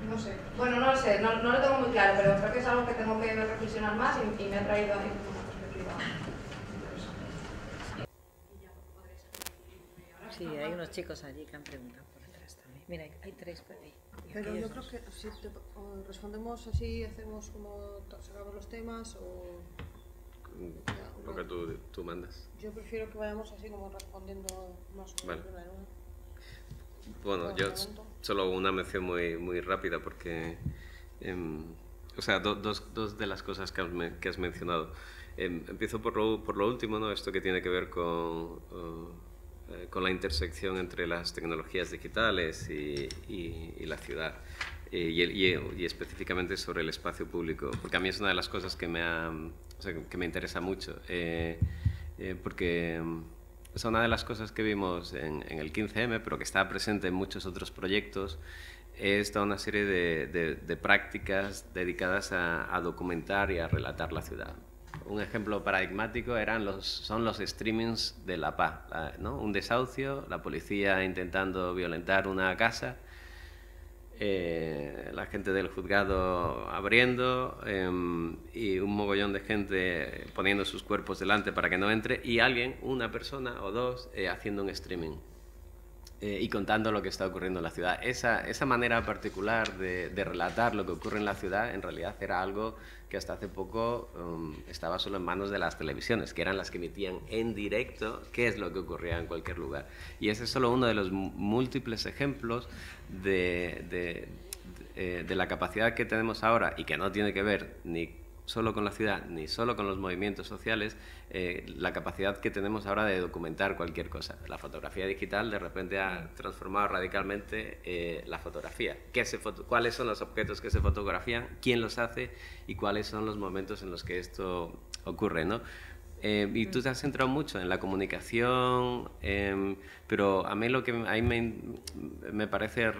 no sé. Bueno, no lo sé, no lo tengo muy claro, pero creo que es algo que tengo que reflexionar más y me ha traído ahí una perspectiva interesante. Sí, hay unos chicos allí que han preguntado por detrás también. Mira, hay tres por ahí. Pero yo creo que si respondemos así, hacemos como sacamos los temas o... Lo que tú mandas. Yo prefiero que vayamos así como respondiendo más o menos. Vale. Bueno, yo solo una mención muy rápida porque, o sea, dos de las cosas que has mencionado. Empiezo por lo último, ¿no? Esto que tiene que ver con la intersección entre las tecnologías digitales y la ciudad. Y específicamente sobre el espacio público, porque a mí es una de las cosas que me interesa mucho, porque es una de las cosas que vimos en el 15M, pero que está presente en muchos otros proyectos, es toda una serie de prácticas dedicadas a documentar y a relatar la ciudad. Un ejemplo paradigmático son los streamings de la paz, ¿no? Un desahucio, la policía intentando violentar una casa, la gente del juzgado abriendo y un mogollón de gente poniendo sus cuerpos delante para que no entre, y alguien, una persona o dos, haciendo un streaming y contando lo que está ocurriendo en la ciudad. Esa manera particular de relatar lo que ocurre en la ciudad en realidad era algo que hasta hace poco estaba solo en manos de las televisiones, que eran las que emitían en directo qué es lo que ocurría en cualquier lugar. Y ese es solo uno de los múltiples ejemplos de la capacidad que tenemos ahora, y que no tiene que ver ni solo con la ciudad ni solo con los movimientos sociales, la capacidad que tenemos ahora de documentar cualquier cosa. La fotografía digital de repente ha transformado radicalmente la fotografía. ¿Cuáles son los objetos que se fotografían? ¿Quién los hace? ¿Y cuáles son los momentos en los que esto ocurre, ¿no? Y tú te has centrado mucho en la comunicación, pero a mí lo que me parece...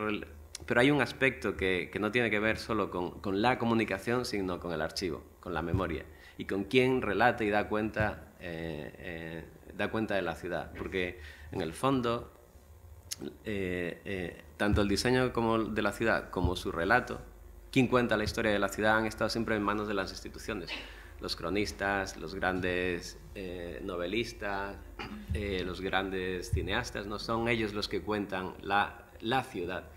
Pero hay un aspecto que no tiene que ver solo con la comunicación, sino con el archivo, con la memoria, y con quién relata y da cuenta de la ciudad. Porque, en el fondo, tanto el diseño de la ciudad como su relato, quien cuenta la historia de la ciudad, han estado siempre en manos de las instituciones. Los cronistas, los grandes novelistas, los grandes cineastas, no son ellos los que cuentan la ciudad.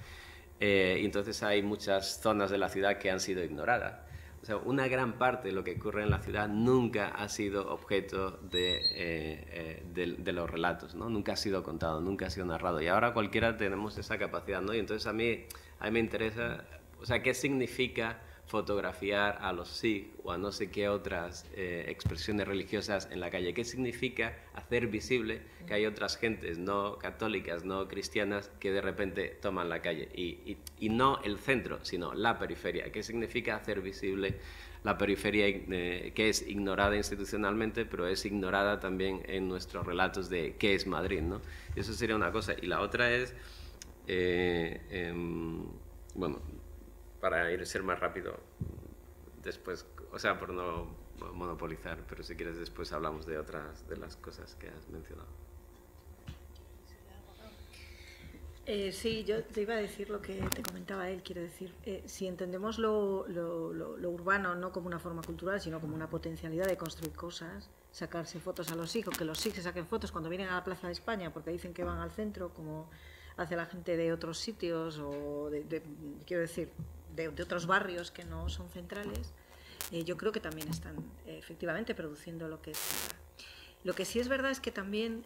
Y entonces hay muchas zonas de la ciudad que han sido ignoradas. O sea, una gran parte de lo que ocurre en la ciudad nunca ha sido objeto de los relatos, ¿no? Nunca ha sido contado, nunca ha sido narrado. Y ahora cualquiera tenemos esa capacidad, ¿no? Y entonces a mí me interesa, o sea, ¿qué significa fotografiar a los Sikh o a no sé qué otras expresiones religiosas en la calle? ¿Qué significa hacer visible que hay otras gentes no católicas, no cristianas, que de repente toman la calle? Y no el centro, sino la periferia. ¿Qué significa hacer visible la periferia que es ignorada institucionalmente, pero es ignorada también en nuestros relatos de qué es Madrid, ¿no? Y eso sería una cosa. Y la otra es, bueno, para ser más rápido, después, o sea, por no monopolizar, pero si quieres después hablamos de otras de las cosas que has mencionado. Sí, yo te iba a decir lo que te comentaba él, quiero decir, si entendemos lo urbano no como una forma cultural, sino como una potencialidad de construir cosas, sacarse fotos a los hijos, que los hijos se saquen fotos cuando vienen a la Plaza de España porque dicen que van al centro, como hace la gente de otros sitios, o quiero decir, de otros barrios que no son centrales, yo creo que también están efectivamente produciendo lo que es. Lo que sí es verdad es que también,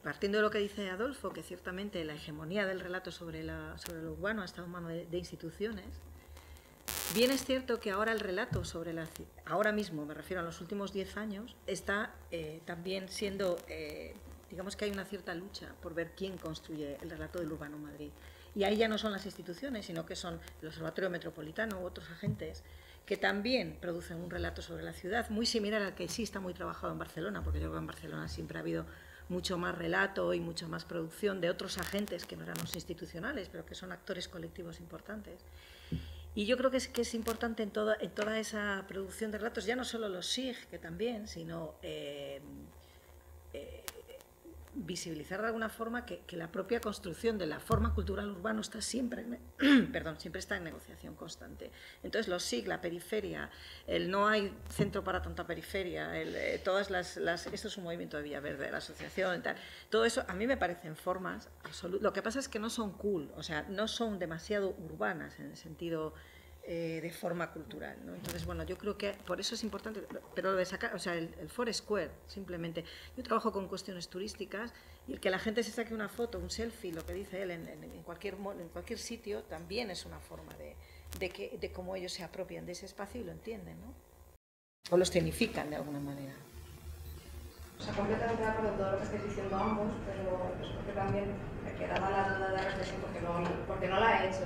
partiendo de lo que dice Adolfo, que ciertamente la hegemonía del relato sobre lo urbano ha estado en manos de instituciones, bien es cierto que ahora el relato sobre ahora mismo, me refiero a los últimos 10 años, está también siendo digamos que hay una cierta lucha por ver quién construye el relato del urbano en Madrid. Y ahí ya no son las instituciones, sino que son el Observatorio Metropolitano u otros agentes que también producen un relato sobre la ciudad, muy similar al que sí está muy trabajado en Barcelona, porque yo creo que en Barcelona siempre ha habido mucho más relato y mucho más producción de otros agentes que no eran los institucionales, pero que son actores colectivos importantes. Y yo creo que es importante en toda esa producción de relatos, ya no solo los SIG, que también, sino visibilizar de alguna forma que la propia construcción de la forma cultural urbana está siempre, siempre está en negociación constante. Entonces los SIG, la periferia, el no hay centro para tanta periferia, esto es un movimiento de Villaverde, la asociación, tal, todo eso a mí me parecen formas absolutas. Lo que pasa es que no son cool, o sea, no son demasiado urbanas en el sentido de forma cultural, ¿no? Entonces, bueno, yo creo que por eso es importante, pero lo de sacar, o sea, el Foursquare, simplemente, yo trabajo con cuestiones turísticas y el que la gente se saque una foto, un selfie, lo que dice él, en cualquier sitio, también es una forma de cómo ellos se apropian de ese espacio y lo entienden, ¿no? O lo escenifican de alguna manera. O sea, completamente de acuerdo con todo lo que estáis diciendo ambos, pero es porque también me quedaba la duda de reflexión porque no la he hecho,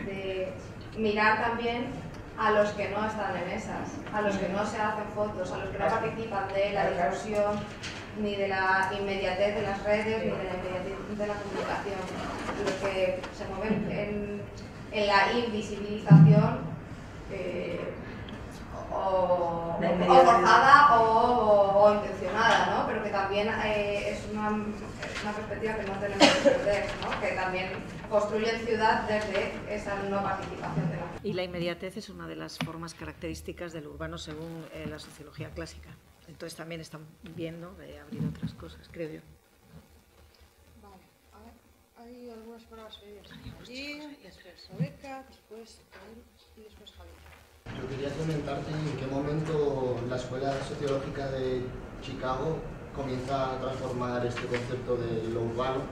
de mirar también a los que no están en esas, a los que no se hacen fotos, a los que no participan de la difusión, ni de la inmediatez de las redes, ni de la inmediatez de la comunicación, los que se mueven en la invisibilización o forzada o intencionada, ¿no? Pero que también es una perspectiva que no tenemos que perder, ¿no? Que también construyen ciudad desde esa no participación de la gente. Y la inmediatez es una de las formas características del urbano según la sociología clásica. Entonces también están viendo de abrir otras cosas, creo yo. Vale, a ver, hay algunas palabras allí, después Rebeca, después Javier y después Javier. Yo quería comentarte en qué momento la Escuela Sociológica de Chicago comienza a transformar este concepto de lo urbano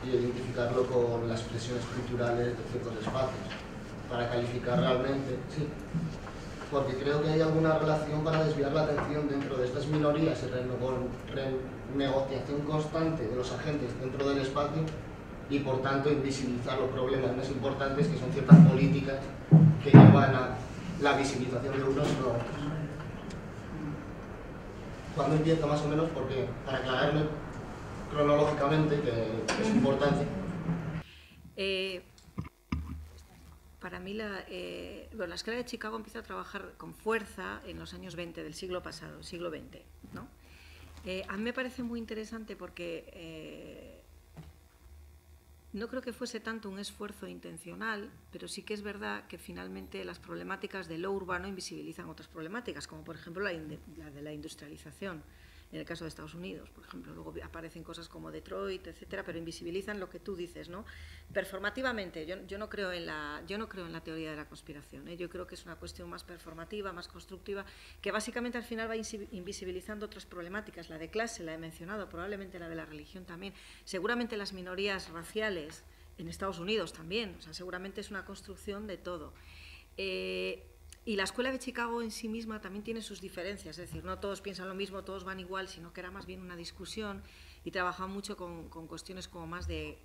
y identificarlo con las presiones culturales de ciertos espacios, para calificar realmente, sí, porque creo que hay alguna relación para desviar la atención dentro de estas minorías y renegociación constante de los agentes dentro del espacio y por tanto invisibilizar los problemas más importantes, que son ciertas políticas que llevan a la visibilización de unos o otros. ¿Cuándo empieza más o menos? Porque para aclararme cronológicamente, que es importante. Para mí la Escuela de Chicago empieza a trabajar con fuerza en los años 20 del siglo pasado, siglo XX, ¿no? A mí me parece muy interesante porque no creo que fuese tanto un esfuerzo intencional, pero sí que es verdad que finalmente las problemáticas de lo urbano invisibilizan otras problemáticas, como por ejemplo la de la industrialización, en el caso de Estados Unidos, por ejemplo. Luego aparecen cosas como Detroit, etcétera, pero invisibilizan lo que tú dices, ¿no? Performativamente, yo no creo en la teoría de la conspiración, ¿eh? Yo creo que es una cuestión más performativa, más constructiva, que básicamente al final va invisibilizando otras problemáticas. La de clase la he mencionado, probablemente la de la religión también, seguramente las minorías raciales en Estados Unidos también, o sea, seguramente es una construcción de todo. Y la Escuela de Chicago en sí misma también tiene sus diferencias, es decir, no todos piensan lo mismo, todos van igual, sino que era más bien una discusión y trabajaba mucho con cuestiones como más de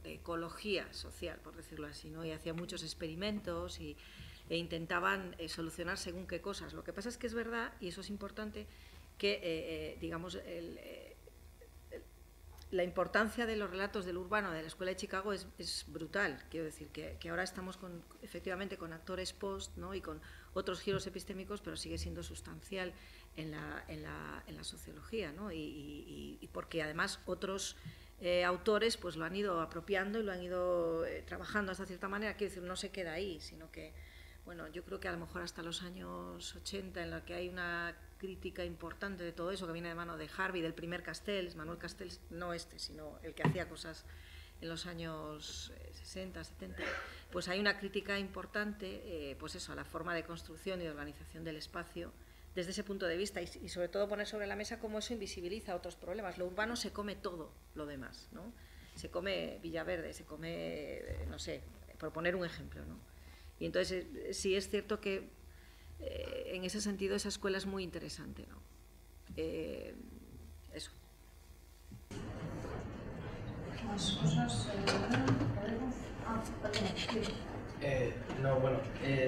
ecología social, por decirlo así, ¿no? Y hacía muchos experimentos e intentaban solucionar según qué cosas. Lo que pasa es que es verdad, y eso es importante, que digamos la importancia de los relatos del urbano de la Escuela de Chicago es brutal. Quiero decir que ahora estamos efectivamente con actores post, ¿no? Y con otros giros epistémicos, pero sigue siendo sustancial en la sociología, ¿no? Y porque además otros autores pues lo han ido apropiando y lo han ido trabajando hasta cierta manera. Quiero decir, no se queda ahí, sino que, bueno, yo creo que a lo mejor hasta los años 80, en la que hay una crítica importante de todo eso, que viene de mano de Harvey, del primer Castells, Manuel Castells, no sino el que hacía cosas en los años 60, 70, pues hay una crítica importante, pues eso, a la forma de construcción y de organización del espacio desde ese punto de vista y sobre todo poner sobre la mesa cómo eso invisibiliza otros problemas. Lo urbano se come todo lo demás, ¿no? Se come Villaverde, se come, no sé, por poner un ejemplo, ¿no? Y entonces sí es cierto que en ese sentido esa escuela es muy interesante, ¿no? eso. Más cosas, ¿podemos? Perdón, sí. No, bueno,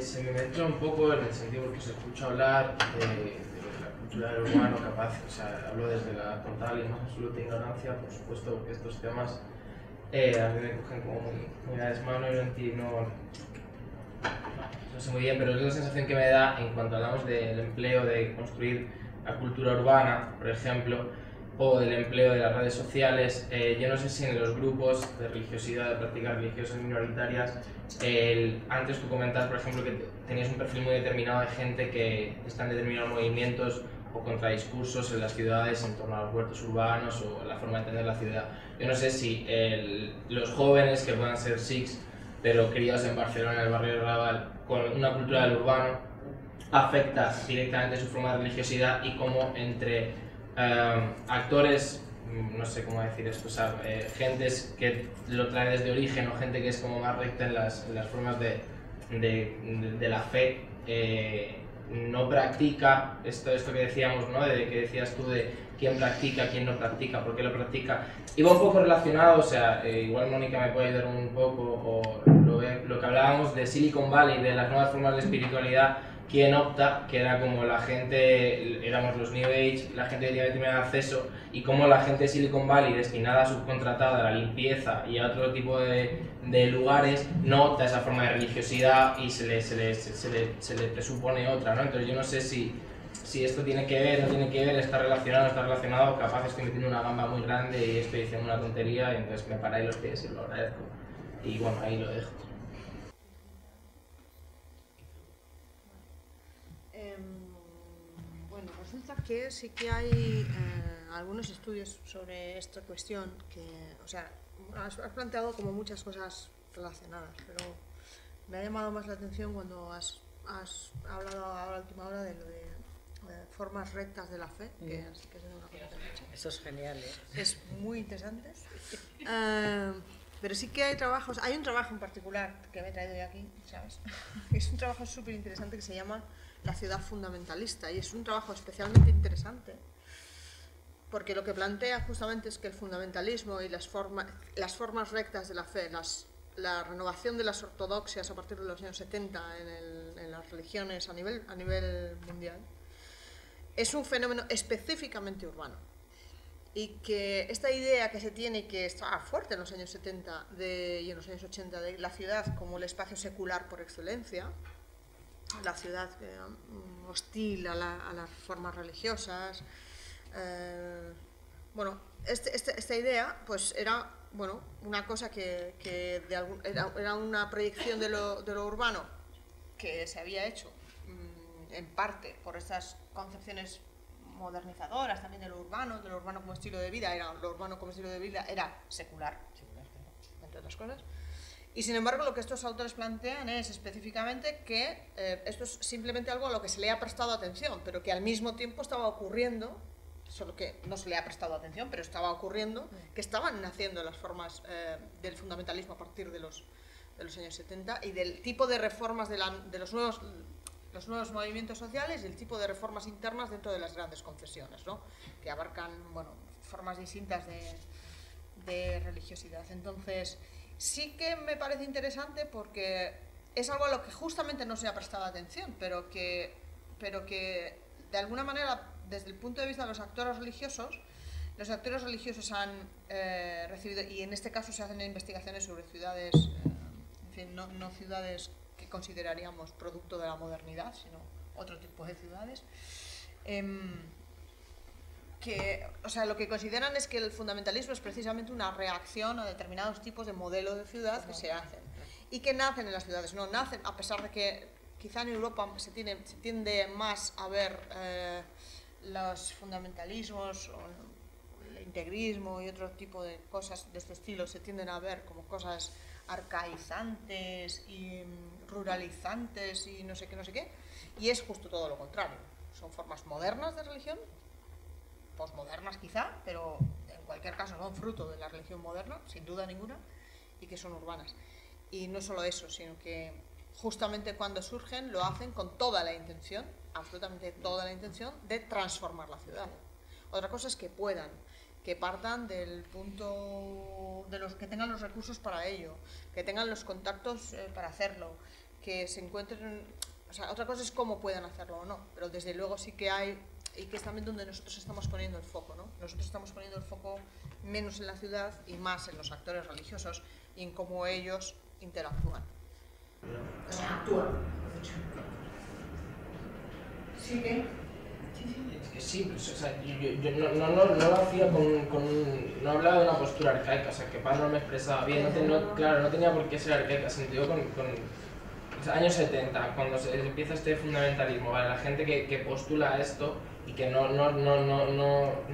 se me mezcla un poco en el sentido porque os escucho hablar de la cultura del urbano capaz, o sea, hablo desde la total y más absoluta ignorancia, por supuesto, porque estos temas a mí me cogen como muy a desmano y no sé muy bien, pero es la sensación que me da en cuanto hablamos del empleo de construir la cultura urbana, por ejemplo, o del empleo de las redes sociales. Yo no sé si en los grupos de religiosidad, de prácticas religiosas minoritarias, antes tú comentabas, por ejemplo, que tenías un perfil muy determinado de gente que está en determinados movimientos o contradiscursos en las ciudades en torno a los huertos urbanos o la forma de entender la ciudad. Yo no sé si los jóvenes que puedan ser sikhs, pero criados en Barcelona, en el barrio de Raval, con una cultura del urbano, afecta directamente su forma de religiosidad y cómo entre actores, no sé cómo decir esto, o sea, gentes que lo traen desde origen o gente que es como más recta en las formas de la fe, no practica esto que decíamos, ¿no? De que decías tú de quién practica, quién no practica, por qué lo practica. Iba un poco relacionado, o sea, igual Mónica me puede ayudar un poco, o lo que hablábamos de Silicon Valley, de las nuevas formas de espiritualidad, quién opta, que era como la gente, éramos los New Age, la gente que tenía acceso, y como la gente de Silicon Valley, destinada a subcontratada, a la limpieza y a otro tipo de lugares, no opta esa forma de religiosidad y se le presupone otra, ¿no? Entonces yo no sé si esto tiene que ver, no tiene que ver, está relacionado, capaz estoy metiendo una gamba muy grande y estoy diciendo una tontería, y entonces me paráis los pies y lo agradezco. Y bueno, ahí lo dejo. Bueno, resulta que sí que hay algunos estudios sobre esta cuestión que, o sea, has planteado como muchas cosas relacionadas, pero me ha llamado más la atención cuando has hablado a la última hora de lo de formas rectas de la fe, que es una cosa que has dicho. Eso es genial, ¿eh? Es muy interesante. Pero sí que hay trabajos, hay un trabajo en particular que me he traído yo aquí, ¿sabes? Es un trabajo súper interesante que se llama La ciudad fundamentalista, y es un trabajo especialmente interesante porque lo que plantea justamente es que el fundamentalismo y las formas rectas de la fe, la renovación de las ortodoxias a partir de los años 70 en las religiones a nivel mundial, es un fenómeno específicamente urbano. Y que esta idea que se tiene y que estaba fuerte en los años 70 y en los años 80 de la ciudad como el espacio secular por excelencia, la ciudad hostil a las formas religiosas, bueno, esta idea pues era una cosa que era una proyección de lo urbano que se había hecho en parte por estas concepciones modernizadoras también de lo urbano como estilo de vida. Lo urbano como estilo de vida era secular, entre otras cosas. Y sin embargo lo que estos autores plantean es específicamente que esto es simplemente algo a lo que se le ha prestado atención, pero que al mismo tiempo estaba ocurriendo, solo que no se le ha prestado atención, pero estaba ocurriendo, que estaban naciendo las formas del fundamentalismo a partir de los años 70 y del tipo de reformas de los nuevos movimientos sociales y el tipo de reformas internas dentro de las grandes confesiones, ¿no? Que abarcan formas distintas de religiosidad. Entonces, sí que me parece interesante porque es algo a lo que justamente no se ha prestado atención, pero que de alguna manera, desde el punto de vista de los actores religiosos han recibido, y en este caso se hacen investigaciones sobre ciudades, en fin, no ciudades que consideraríamos producto de la modernidad, sino otro tipo de ciudades, o sea, lo que consideran es que el fundamentalismo es precisamente una reacción a determinados tipos de modelos de ciudad que se hacen y que nacen en las ciudades. No nacen, a pesar de que quizá en Europa se tiende más a ver los fundamentalismos o el integrismo y otro tipo de cosas de este estilo se tienden a ver como cosas arcaizantes y ruralizantes y no sé qué, y es justo todo lo contrario. Son formas modernas de religión, posmodernas quizá, pero en cualquier caso son fruto de la religión moderna, sin duda ninguna, y que son urbanas. Y no solo eso, sino que justamente cuando surgen lo hacen con toda la intención, absolutamente toda la intención, de transformar la ciudad. Otra cosa es que puedan, que partan del punto de los que tengan los recursos para ello, que tengan los contactos para hacerlo, que se encuentren, o sea, otra cosa es cómo puedan hacerlo o no, pero desde luego sí que hay, y que es también donde nosotros estamos poniendo el foco, ¿no? Nosotros estamos poniendo el foco menos en la ciudad y más en los actores religiosos y en cómo ellos interactúan. O sea, actúan. ¿Sí que? Es que sí, pues, o sea, yo no lo hacía no hablaba de una postura arcaica, o sea, que Paz no me expresaba bien, claro, no tenía por qué ser arcaica, sentido con los años 70, cuando se empieza este fundamentalismo, ¿vale? La gente que postula esto y que no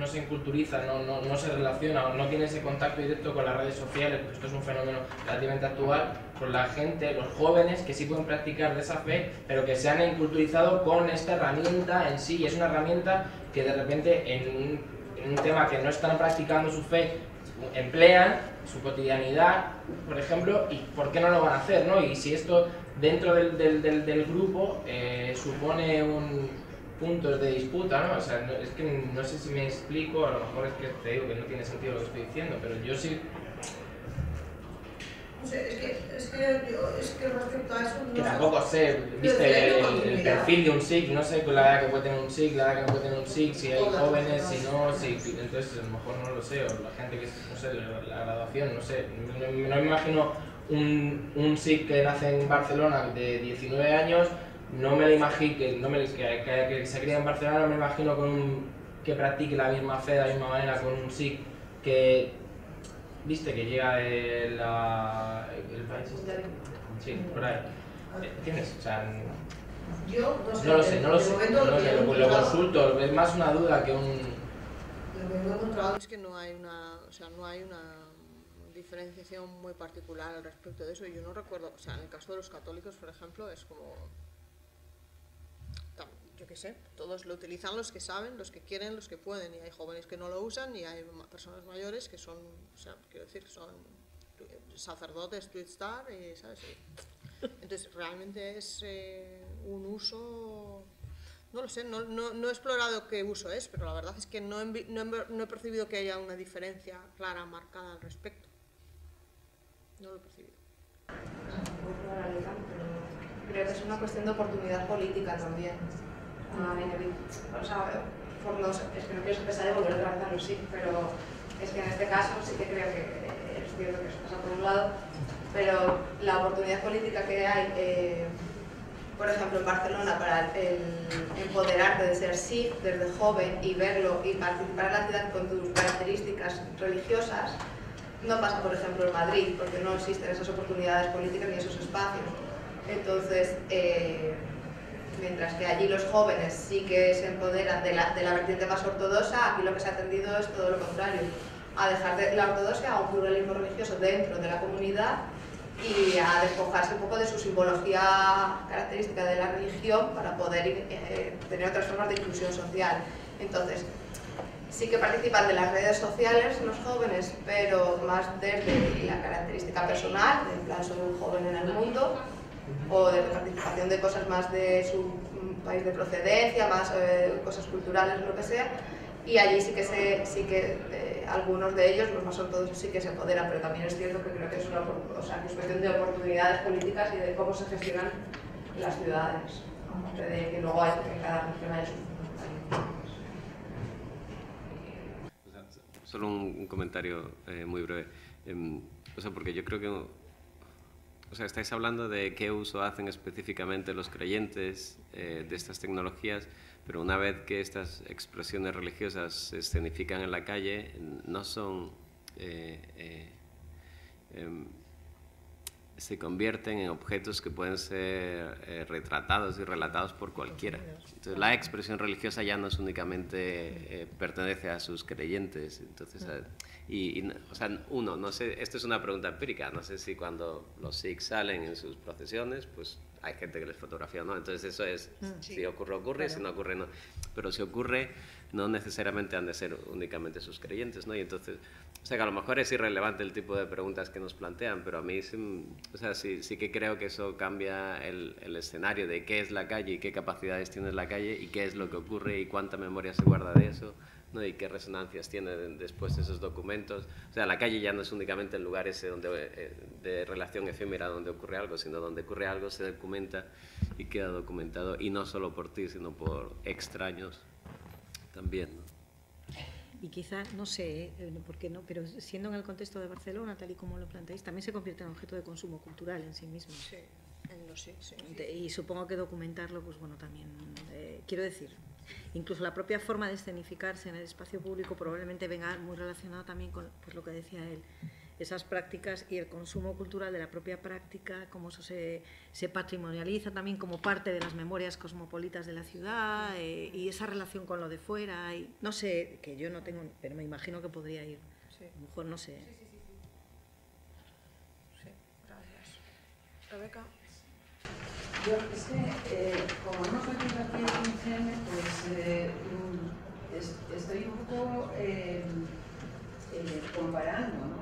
se inculturiza, no se relaciona o no tiene ese contacto directo con las redes sociales, porque esto es un fenómeno relativamente actual, con la gente, los jóvenes que sí pueden practicar de esa fe, pero que se han inculturizado con esta herramienta en sí, y es una herramienta que de repente en un tema que no están practicando su fe, emplean su cotidianidad, por ejemplo, y por qué no lo van a hacer, ¿no? Y si esto dentro del grupo supone puntos de disputa, ¿no? O sea, es que no sé si me explico, a lo mejor es que te digo que no tiene sentido lo que estoy diciendo, pero yo sí... No sé, es que respecto a eso... Que tampoco sé, viste, el perfil de un SIC, no sé con la edad que puede tener un SIC, la edad que no puede tener un SIC, si hay jóvenes, si no, entonces a lo mejor no lo sé, o la gente que, no sé, la graduación, no sé, no me imagino un SIC que nace en Barcelona de 19 años, no me lo imagino, que se cría en Barcelona, no me imagino que practique la misma fe de la misma manera con un SIC que, viste, que llega de el país este. Sí, por ahí. ¿Entiendes? O sea, yo no lo sé, lo consulto, es más una duda que un... Lo que he encontrado Es que no hay una diferenciación muy particular al respecto de eso. Yo no recuerdo, o sea, en el caso de los católicos, por ejemplo, es como, yo qué sé, todos lo utilizan los que saben, los que quieren, los que pueden, y hay jóvenes que no lo usan y hay personas mayores que son, o sea, quiero decir, son sacerdotes, Twitstar, ¿sabes? Entonces realmente es un uso, no lo sé, no he explorado qué uso es, pero la verdad es que no he percibido que haya una diferencia clara, marcada al respecto. No lo he percibido. Creo que es una cuestión de oportunidad política también. O sea, es que no quiero empezar a volver a trazarlo, sí, pero es que en este caso sí que creo que es cierto que eso pasa por un lado, pero la oportunidad política que hay, por ejemplo, en Barcelona, para el empoderarte de ser sí desde joven y verlo y participar en la ciudad con tus características religiosas, no pasa, por ejemplo, en Madrid, porque no existen esas oportunidades políticas ni esos espacios. Entonces, mientras que allí los jóvenes sí que se empoderan de la vertiente más ortodoxa, aquí lo que se ha tendido es todo lo contrario, a dejar de la ortodoxia a un pluralismo religioso dentro de la comunidad y a despojarse un poco de su simbología característica de la religión para poder tener otras formas de inclusión social. Entonces, sí que participan de las redes sociales los jóvenes, pero más desde la característica personal, en plan soy un joven en el mundo, o de participación de cosas más de su país de procedencia, más cosas culturales, lo que sea, y allí sí que algunos de ellos, los más ortodoxos, sí que se empoderan, pero también es cierto que creo que es una cuestión de oportunidades políticas y de cómo se gestionan las ciudades, de que luego hay que cada región haya su Solo un comentario muy breve. O sea, porque yo creo que... O sea, estáis hablando de qué uso hacen específicamente los creyentes de estas tecnologías, pero una vez que estas expresiones religiosas se escenifican en la calle, no son... se convierten en objetos que pueden ser retratados y relatados por cualquiera. Entonces, la expresión religiosa ya no es únicamente pertenece a sus creyentes. Entonces, o sea, no sé, esto es una pregunta empírica, no sé si cuando los Sikhs salen en sus procesiones, pues hay gente que les fotografía, ¿no? Entonces eso es, si ocurre, claro. Si no ocurre, no. Pero si ocurre, no necesariamente han de ser únicamente sus creyentes, ¿no? Y entonces, o sea, que a lo mejor es irrelevante el tipo de preguntas que nos plantean, pero a mí o sea, sí que creo que eso cambia el escenario de qué es la calle y qué capacidades tiene la calle y qué es lo que ocurre y cuánta memoria se guarda de eso ¿no? Y qué resonancias tienen después esos documentos. O sea, la calle ya no es únicamente el lugar ese donde, de relación efímera donde ocurre algo, sino donde ocurre algo se documenta y queda documentado, y no solo por ti, sino por extraños también, ¿no? Y quizá, no sé, por qué no, pero siendo en el contexto de Barcelona, tal y como lo planteáis, también se convierte en objeto de consumo cultural en sí mismo. Sí, sí. Y supongo que documentarlo, pues bueno, también, quiero decir, incluso la propia forma de escenificarse en el espacio público probablemente venga muy relacionada también con, pues, lo que decía él, esas prácticas y el consumo cultural de la propia práctica, cómo eso se patrimonializa también como parte de las memorias cosmopolitas de la ciudad, y esa relación con lo de fuera, y no sé, que yo no tengo, pero me imagino que podría ir, Sí. a lo mejor no sé. Sí, gracias. Rebeca. Yo es que, como hemos venido aquí al 15M, pues estoy un poco comparando, ¿no?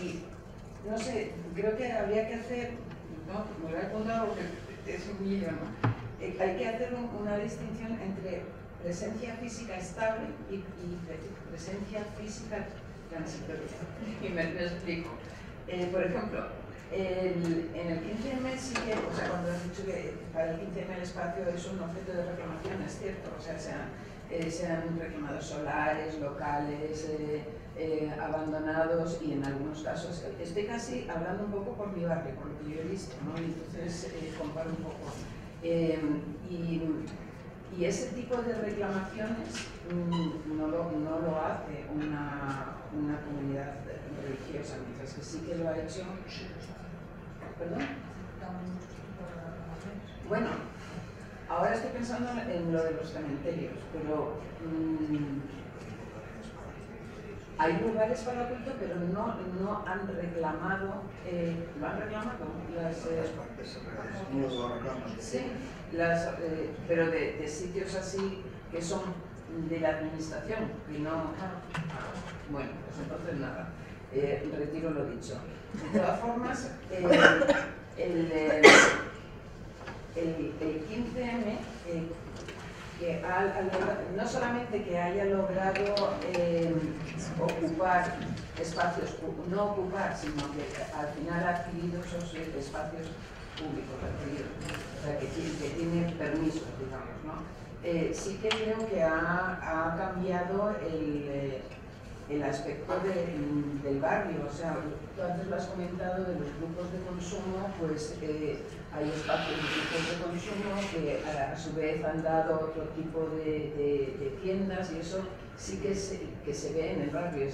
Y, no sé, creo que habría que hacer, no, me lo he apuntado porque es un lío, ¿no? Hay que hacer una distinción entre presencia física estable y presencia física transitoria. Y me explico. Por ejemplo, en el 15M sí que, o sea, cuando has dicho que para el 15M el espacio es un objeto de reclamación, es cierto, o sea, se han reclamado solares, locales, abandonados, y en algunos casos, estoy casi hablando un poco por mi barrio, por lo que yo he visto, ¿no? Y entonces comparo un poco. Y ese tipo de reclamaciones no lo hace una comunidad religiosa, mientras que sí que lo ha hecho. ¿Perdón? Bueno, ahora estoy pensando en lo de los cementerios, pero hay lugares para culto, pero no han reclamado, ¿lo han reclamado? Sí, pero de sitios así que son de la administración, y no. Bueno, pues entonces nada, retiro lo dicho. De todas formas, el 15M, que no solamente que haya logrado ocupar espacios, no ocupar, sino que al final ha adquirido esos espacios públicos, o sea, que tiene permisos, digamos, ¿no? Sí que creo que ha cambiado el aspecto del barrio, o sea, tú antes lo has comentado de los grupos de consumo, pues hay espacios de grupos de consumo que a su vez han dado otro tipo de tiendas, y eso sí que se ve en el barrio.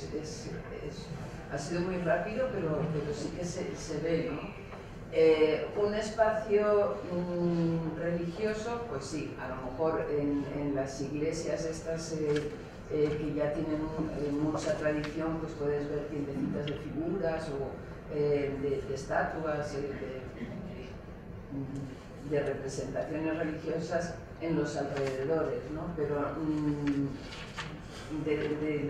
Ha sido muy rápido, pero sí que se ve, ¿no? Un espacio religioso, pues sí, a lo mejor en las iglesias estas que ya tienen mucha tradición, pues puedes ver tiendecitas de figuras o de estatuas, de representaciones religiosas en los alrededores, ¿no? Pero de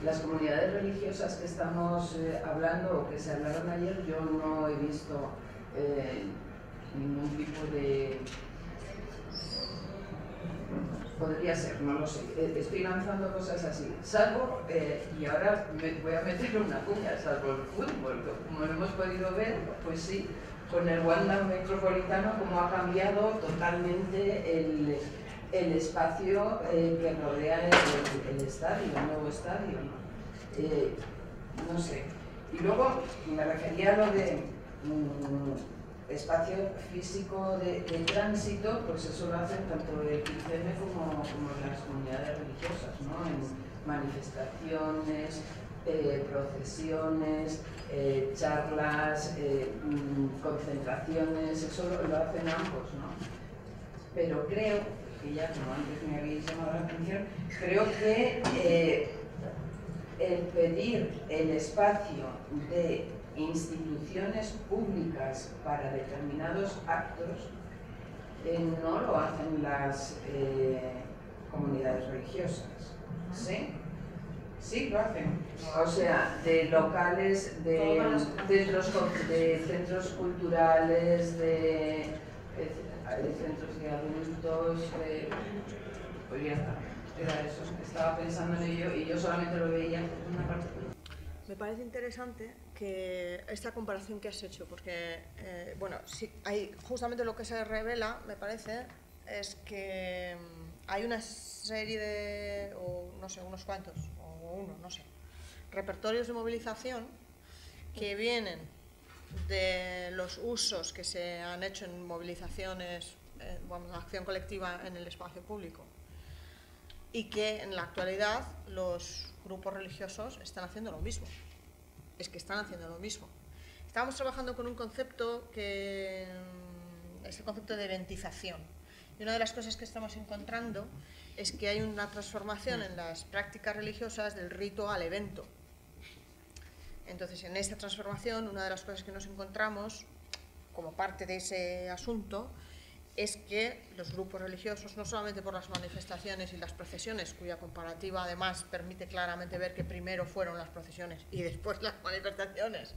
las comunidades religiosas que estamos hablando o que se hablaron ayer, yo no he visto ningún tipo de... Podría ser, no lo sé. Estoy lanzando cosas así. Salvo, y ahora voy a meter una cuña, salvo el fútbol, como lo hemos podido ver, pues sí, con el Wanda Metropolitano, como ha cambiado totalmente el espacio que rodea el estadio, el nuevo estadio, ¿no? No sé. Y luego me refería a lo de espacio físico de tránsito, pues eso lo hacen tanto el 15M como las comunidades religiosas, ¿no? En manifestaciones, procesiones, charlas, concentraciones, eso lo hacen ambos, ¿no? Pero creo que ya, como antes me habéis llamado la atención, creo que el pedir el espacio de instituciones públicas para determinados actos no lo hacen las comunidades religiosas, ¿sí? Sí, lo hacen. O sea, de locales, de centros culturales, de centros de adultos, pues ya está. Era eso, estaba pensando en ello y yo solamente lo veía en una parte. Me parece interesante que esta comparación que has hecho, porque, bueno, sí, hay, justamente lo que se revela, me parece, es que hay una serie de, o no sé, unos cuantos, o uno, no sé, repertorios de movilización que vienen de los usos que se han hecho en movilizaciones, bueno, acción colectiva en el espacio público, y que en la actualidad los grupos religiosos están haciendo lo mismo. Es que están haciendo lo mismo. Estábamos trabajando con un concepto que es el concepto de eventización. Y una de las cosas que estamos encontrando es que hay una transformación en las prácticas religiosas del rito al evento. Entonces, en esta transformación, una de las cosas que nos encontramos como parte de ese asunto es que los grupos religiosos, no solamente por las manifestaciones y las procesiones, cuya comparativa además permite claramente ver que primero fueron las procesiones y después las manifestaciones,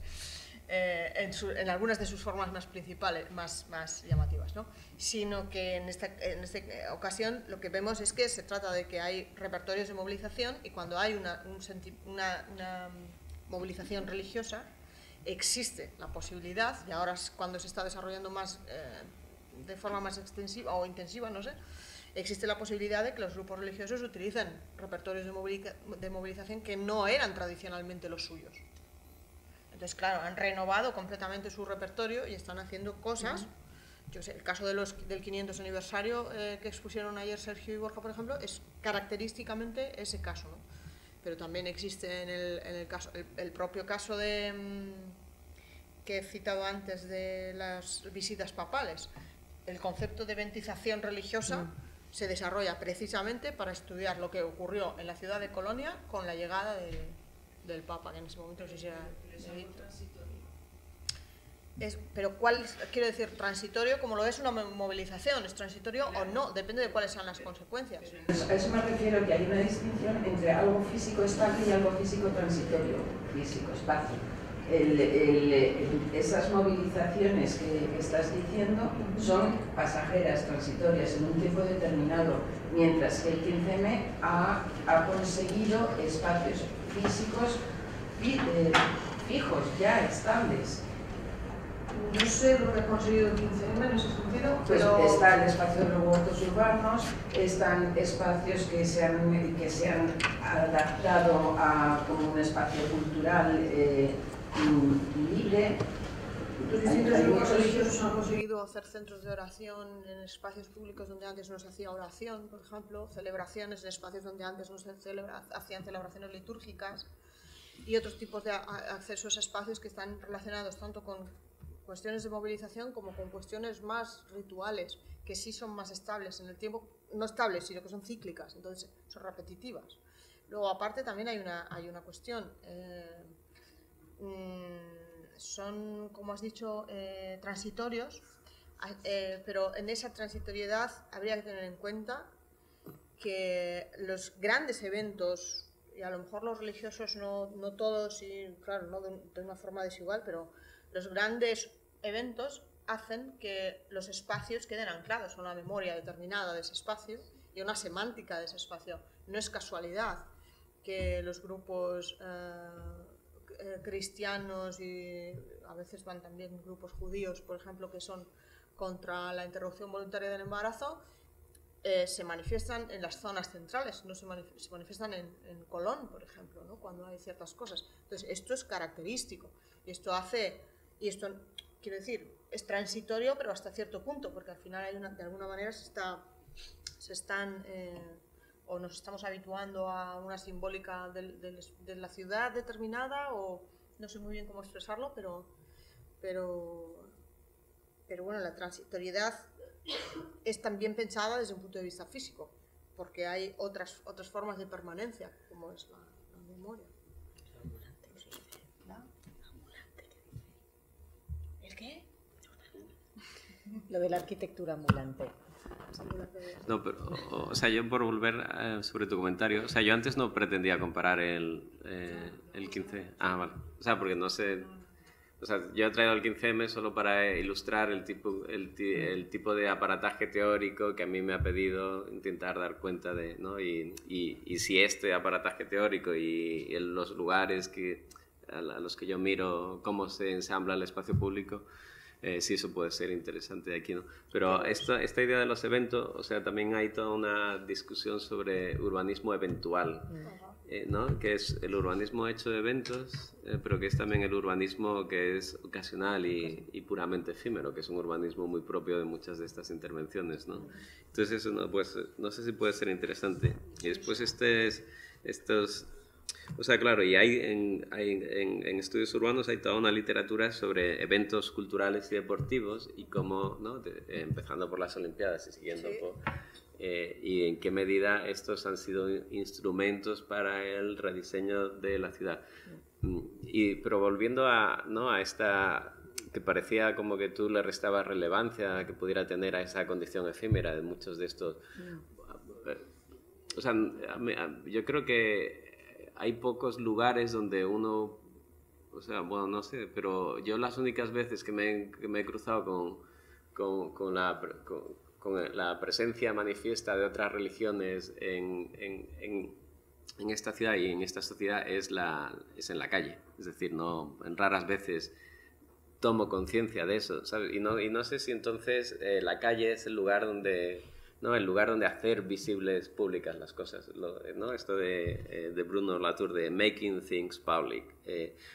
en algunas de sus formas más principales, más llamativas, ¿no? Sino que en esta ocasión lo que vemos es que se trata de que hay repertorios de movilización y cuando hay una movilización religiosa existe la posibilidad, y ahora es cuando se está desarrollando más de forma más extensiva o intensiva, no sé, existe la posibilidad de que los grupos religiosos utilicen repertorios de movilización que no eran tradicionalmente los suyos. Entonces, claro, han renovado completamente su repertorio y están haciendo cosas. Yo sé, el caso del 500 aniversario que expusieron ayer Sergio y Borja, por ejemplo, es característicamente ese caso, ¿no? Pero también existe el propio caso de, que he citado antes de las visitas papales. El concepto de eventización religiosa se desarrolla precisamente para estudiar lo que ocurrió en la ciudad de Colonia con la llegada del Papa, que en ese momento no sé si era pero ¿cuál quiero decir? Transitorio, como lo es una movilización, ¿es transitorio o no? Depende de cuáles sean las consecuencias. A eso me refiero, que hay una distinción entre algo físico-espacio y algo físico-transitorio, físico-espacio. Esas movilizaciones que estás diciendo son pasajeras, transitorias, en un tiempo determinado, mientras que el 15M ha conseguido espacios físicos fijos, ya estables. No sé lo que ha conseguido el 15M en ese sentido, pues pero... está el espacio de los huertos urbanos, están espacios que se han adaptado a como un espacio cultural libre. Distintos grupos religiosos han conseguido hacer centros de oración en espacios públicos donde antes no se hacía oración, por ejemplo, celebraciones en espacios donde antes no se hacían celebraciones litúrgicas, y otros tipos de accesos a espacios que están relacionados tanto con cuestiones de movilización como con cuestiones más rituales, que sí son más estables en el tiempo, no estables, sino que son cíclicas, entonces son repetitivas. Luego, aparte, también hay una cuestión. Son, como has dicho, transitorios, pero en esa transitoriedad habría que tener en cuenta que los grandes eventos, y a lo mejor los religiosos no todos, y claro, no de una forma desigual, pero los grandes eventos hacen que los espacios queden anclados a una memoria determinada de ese espacio y a una semántica de ese espacio. No es casualidad que los grupos cristianos, y a veces van también grupos judíos, por ejemplo, que son contra la interrupción voluntaria del embarazo, se manifiestan en las zonas centrales, no se manifiestan en Colón, por ejemplo, ¿no? Cuando hay ciertas cosas. Entonces, esto es característico, y esto quiero decir, es transitorio, pero hasta cierto punto, porque al final de alguna manera o nos estamos habituando a una simbólica de la ciudad determinada, o no sé muy bien cómo expresarlo, pero bueno, la transitoriedad es también pensada desde un punto de vista físico, porque hay otras formas de permanencia, como es la memoria. ¿El qué? Lo de la arquitectura ambulante. No, pero, o sea, yo por volver sobre tu comentario, o sea, yo antes no pretendía comparar el 15. Ah, vale. O sea, porque no sé, O sea, yo he traído el 15M solo para ilustrar el tipo de aparataje teórico que a mí me ha pedido intentar dar cuenta de, ¿no? Y si este aparataje teórico y los lugares a los que yo miro cómo se ensambla el espacio público, sí, eso puede ser interesante aquí, ¿no? Pero esta idea de los eventos, o sea, también hay toda una discusión sobre urbanismo eventual, ¿no? Que es el urbanismo hecho de eventos, pero que es también el urbanismo que es ocasional y puramente efímero, que es un urbanismo muy propio de muchas de estas intervenciones, ¿no? Entonces eso no sé si puede ser interesante. Y después o sea, claro, y hay en estudios urbanos hay toda una literatura sobre eventos culturales y deportivos y cómo, ¿no? Empezando por las Olimpiadas y siguiendo por... y en qué medida estos han sido instrumentos para el rediseño de la ciudad. Pero volviendo ¿no? a esta que parecía como que tú le restabas relevancia que pudiera tener a esa condición efímera de muchos de estos... O sea, yo creo que hay pocos lugares donde uno, o sea, bueno, no sé, pero yo las únicas veces que me he cruzado con la presencia manifiesta de otras religiones en esta ciudad y en esta sociedad es en la calle. Es decir, en raras veces tomo conciencia de eso, ¿sabes? Y no sé si entonces la calle es el lugar donde... ¿no? El lugar donde hacer visibles públicas las cosas, ¿no? Esto de Bruno Latour de making things public.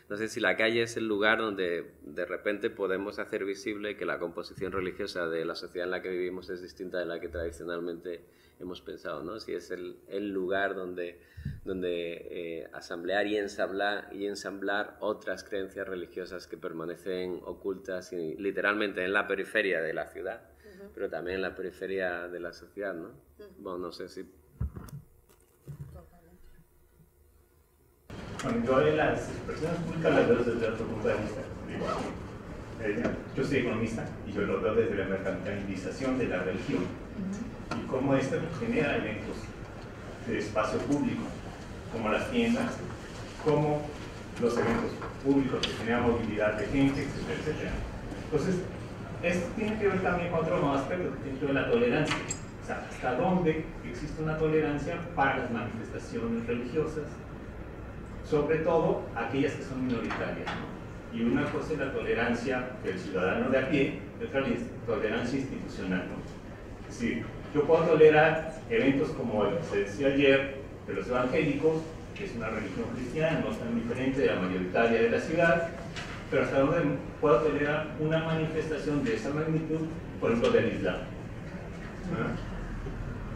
No sé si la calle es el lugar donde de repente podemos hacer visible que la composición religiosa de la sociedad en la que vivimos es distinta de la que tradicionalmente hemos pensado, ¿no? Si es el lugar donde asamblear y ensamblar otras creencias religiosas que permanecen ocultas y literalmente en la periferia de la ciudad, pero también en la periferia de la sociedad, ¿no? Bueno, no sé si... Bueno, yo de las expresiones públicas las veo desde otro punto de vista. Yo soy economista y yo lo veo desde la mercantilización de la religión y cómo esto genera eventos de espacio público, como las tiendas, como los eventos públicos que generan movilidad de gente, etcétera, etcétera. Entonces, esto tiene que ver también con otro aspecto, que tiene que ver la tolerancia. O sea, hasta dónde existe una tolerancia para las manifestaciones religiosas, sobre todo aquellas que son minoritarias, ¿no? Y una cosa es la tolerancia del ciudadano de a pie, y otra es tolerancia institucional, ¿no? Es decir, yo puedo tolerar eventos como el que se decía ayer de los evangélicos, que es una religión cristiana, no tan diferente de la mayoritaria de la ciudad, pero hasta dónde puedo tolerar una manifestación de esa magnitud, por ejemplo, del Islam.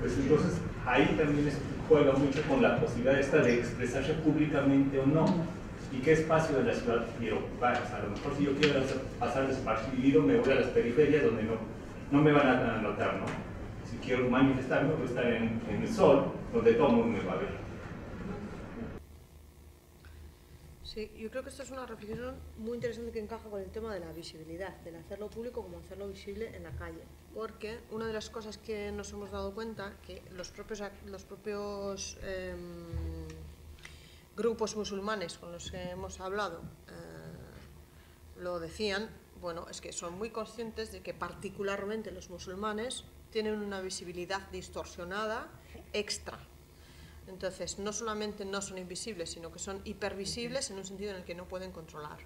Pues entonces, ahí también juega mucho con la posibilidad esta de expresarse públicamente o no, y qué espacio de la ciudad quiero ocupar. O sea, a lo mejor si yo quiero pasar desapercibido, me voy a las periferias donde no me van a notar, ¿no? Si quiero manifestarme, voy a estar en el sol, donde todo el mundo me va a ver. Sí, yo creo que esta es una reflexión muy interesante que encaja con el tema de la visibilidad, del hacerlo público como hacerlo visible en la calle. Porque una de las cosas que nos hemos dado cuenta, que los propios grupos musulmanes con los que hemos hablado lo decían, bueno, es que son muy conscientes de que particularmente los musulmanes tienen una visibilidad distorsionada extra. Entonces, no solamente no son invisibles, sino que son hipervisibles en un sentido en el que no pueden controlar.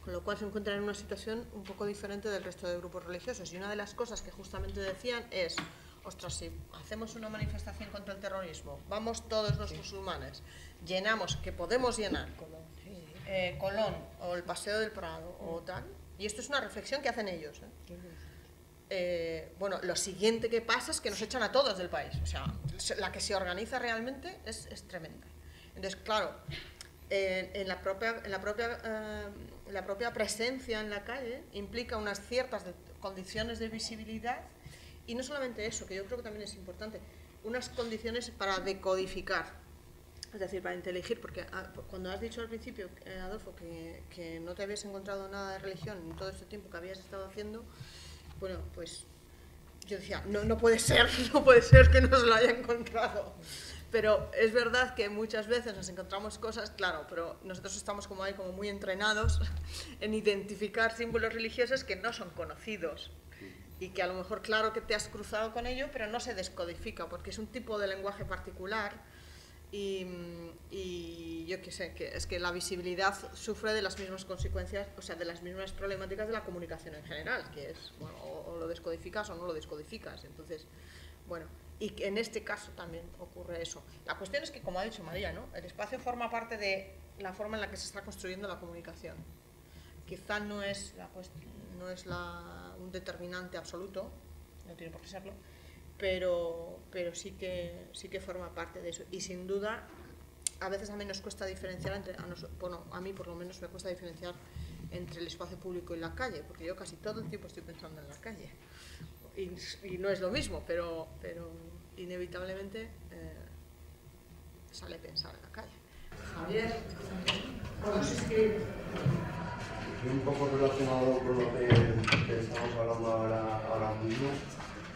Con lo cual se encuentran en una situación un poco diferente del resto de grupos religiosos. Y una de las cosas que justamente decían es, ostras, si hacemos una manifestación contra el terrorismo, vamos todos los musulmanes, llenamos, que podemos llenar, Colón o el Paseo del Prado o tal, y esto es una reflexión que hacen ellos, bueno, lo siguiente que pasa es que nos echan a todos del país. O sea, la que se organiza realmente es tremenda. Entonces, claro, la propia presencia en la calle implica unas ciertas condiciones de visibilidad, y no solamente eso, que yo creo que también es importante, unas condiciones para decodificar, es decir, para inteligir, porque cuando has dicho al principio, Adolfo, que no te habías encontrado nada de religión en todo este tiempo que habías estado haciendo, bueno, pues yo decía, no puede ser que no se lo haya encontrado. Pero es verdad que muchas veces nos encontramos cosas, claro, pero nosotros estamos como ahí como muy entrenados en identificar símbolos religiosos que no son conocidos y que a lo mejor, claro que te has cruzado con ello, pero no se descodifica porque es un tipo de lenguaje particular y yo qué sé, que es que la visibilidad sufre de las mismas consecuencias, o sea, de las mismas problemáticas de la comunicación en general, que es, bueno, o lo descodificas o no lo descodificas, entonces, bueno, y en este caso también ocurre eso. La cuestión es que, como ha dicho María, ¿no? El espacio forma parte de la forma en la que se está construyendo la comunicación. Quizá no es un determinante absoluto, no tiene por qué serlo, pero sí que forma parte de eso. Y sin duda, a veces a mí nos cuesta diferenciar bueno, a mí por lo menos me cuesta diferenciar entre el espacio público y la calle, porque yo casi todo el tiempo estoy pensando en la calle. Y no es lo mismo, pero inevitablemente sale pensar en la calle. Javier, bueno, sí que un poco relacionado con lo que estamos hablando ahora mismo,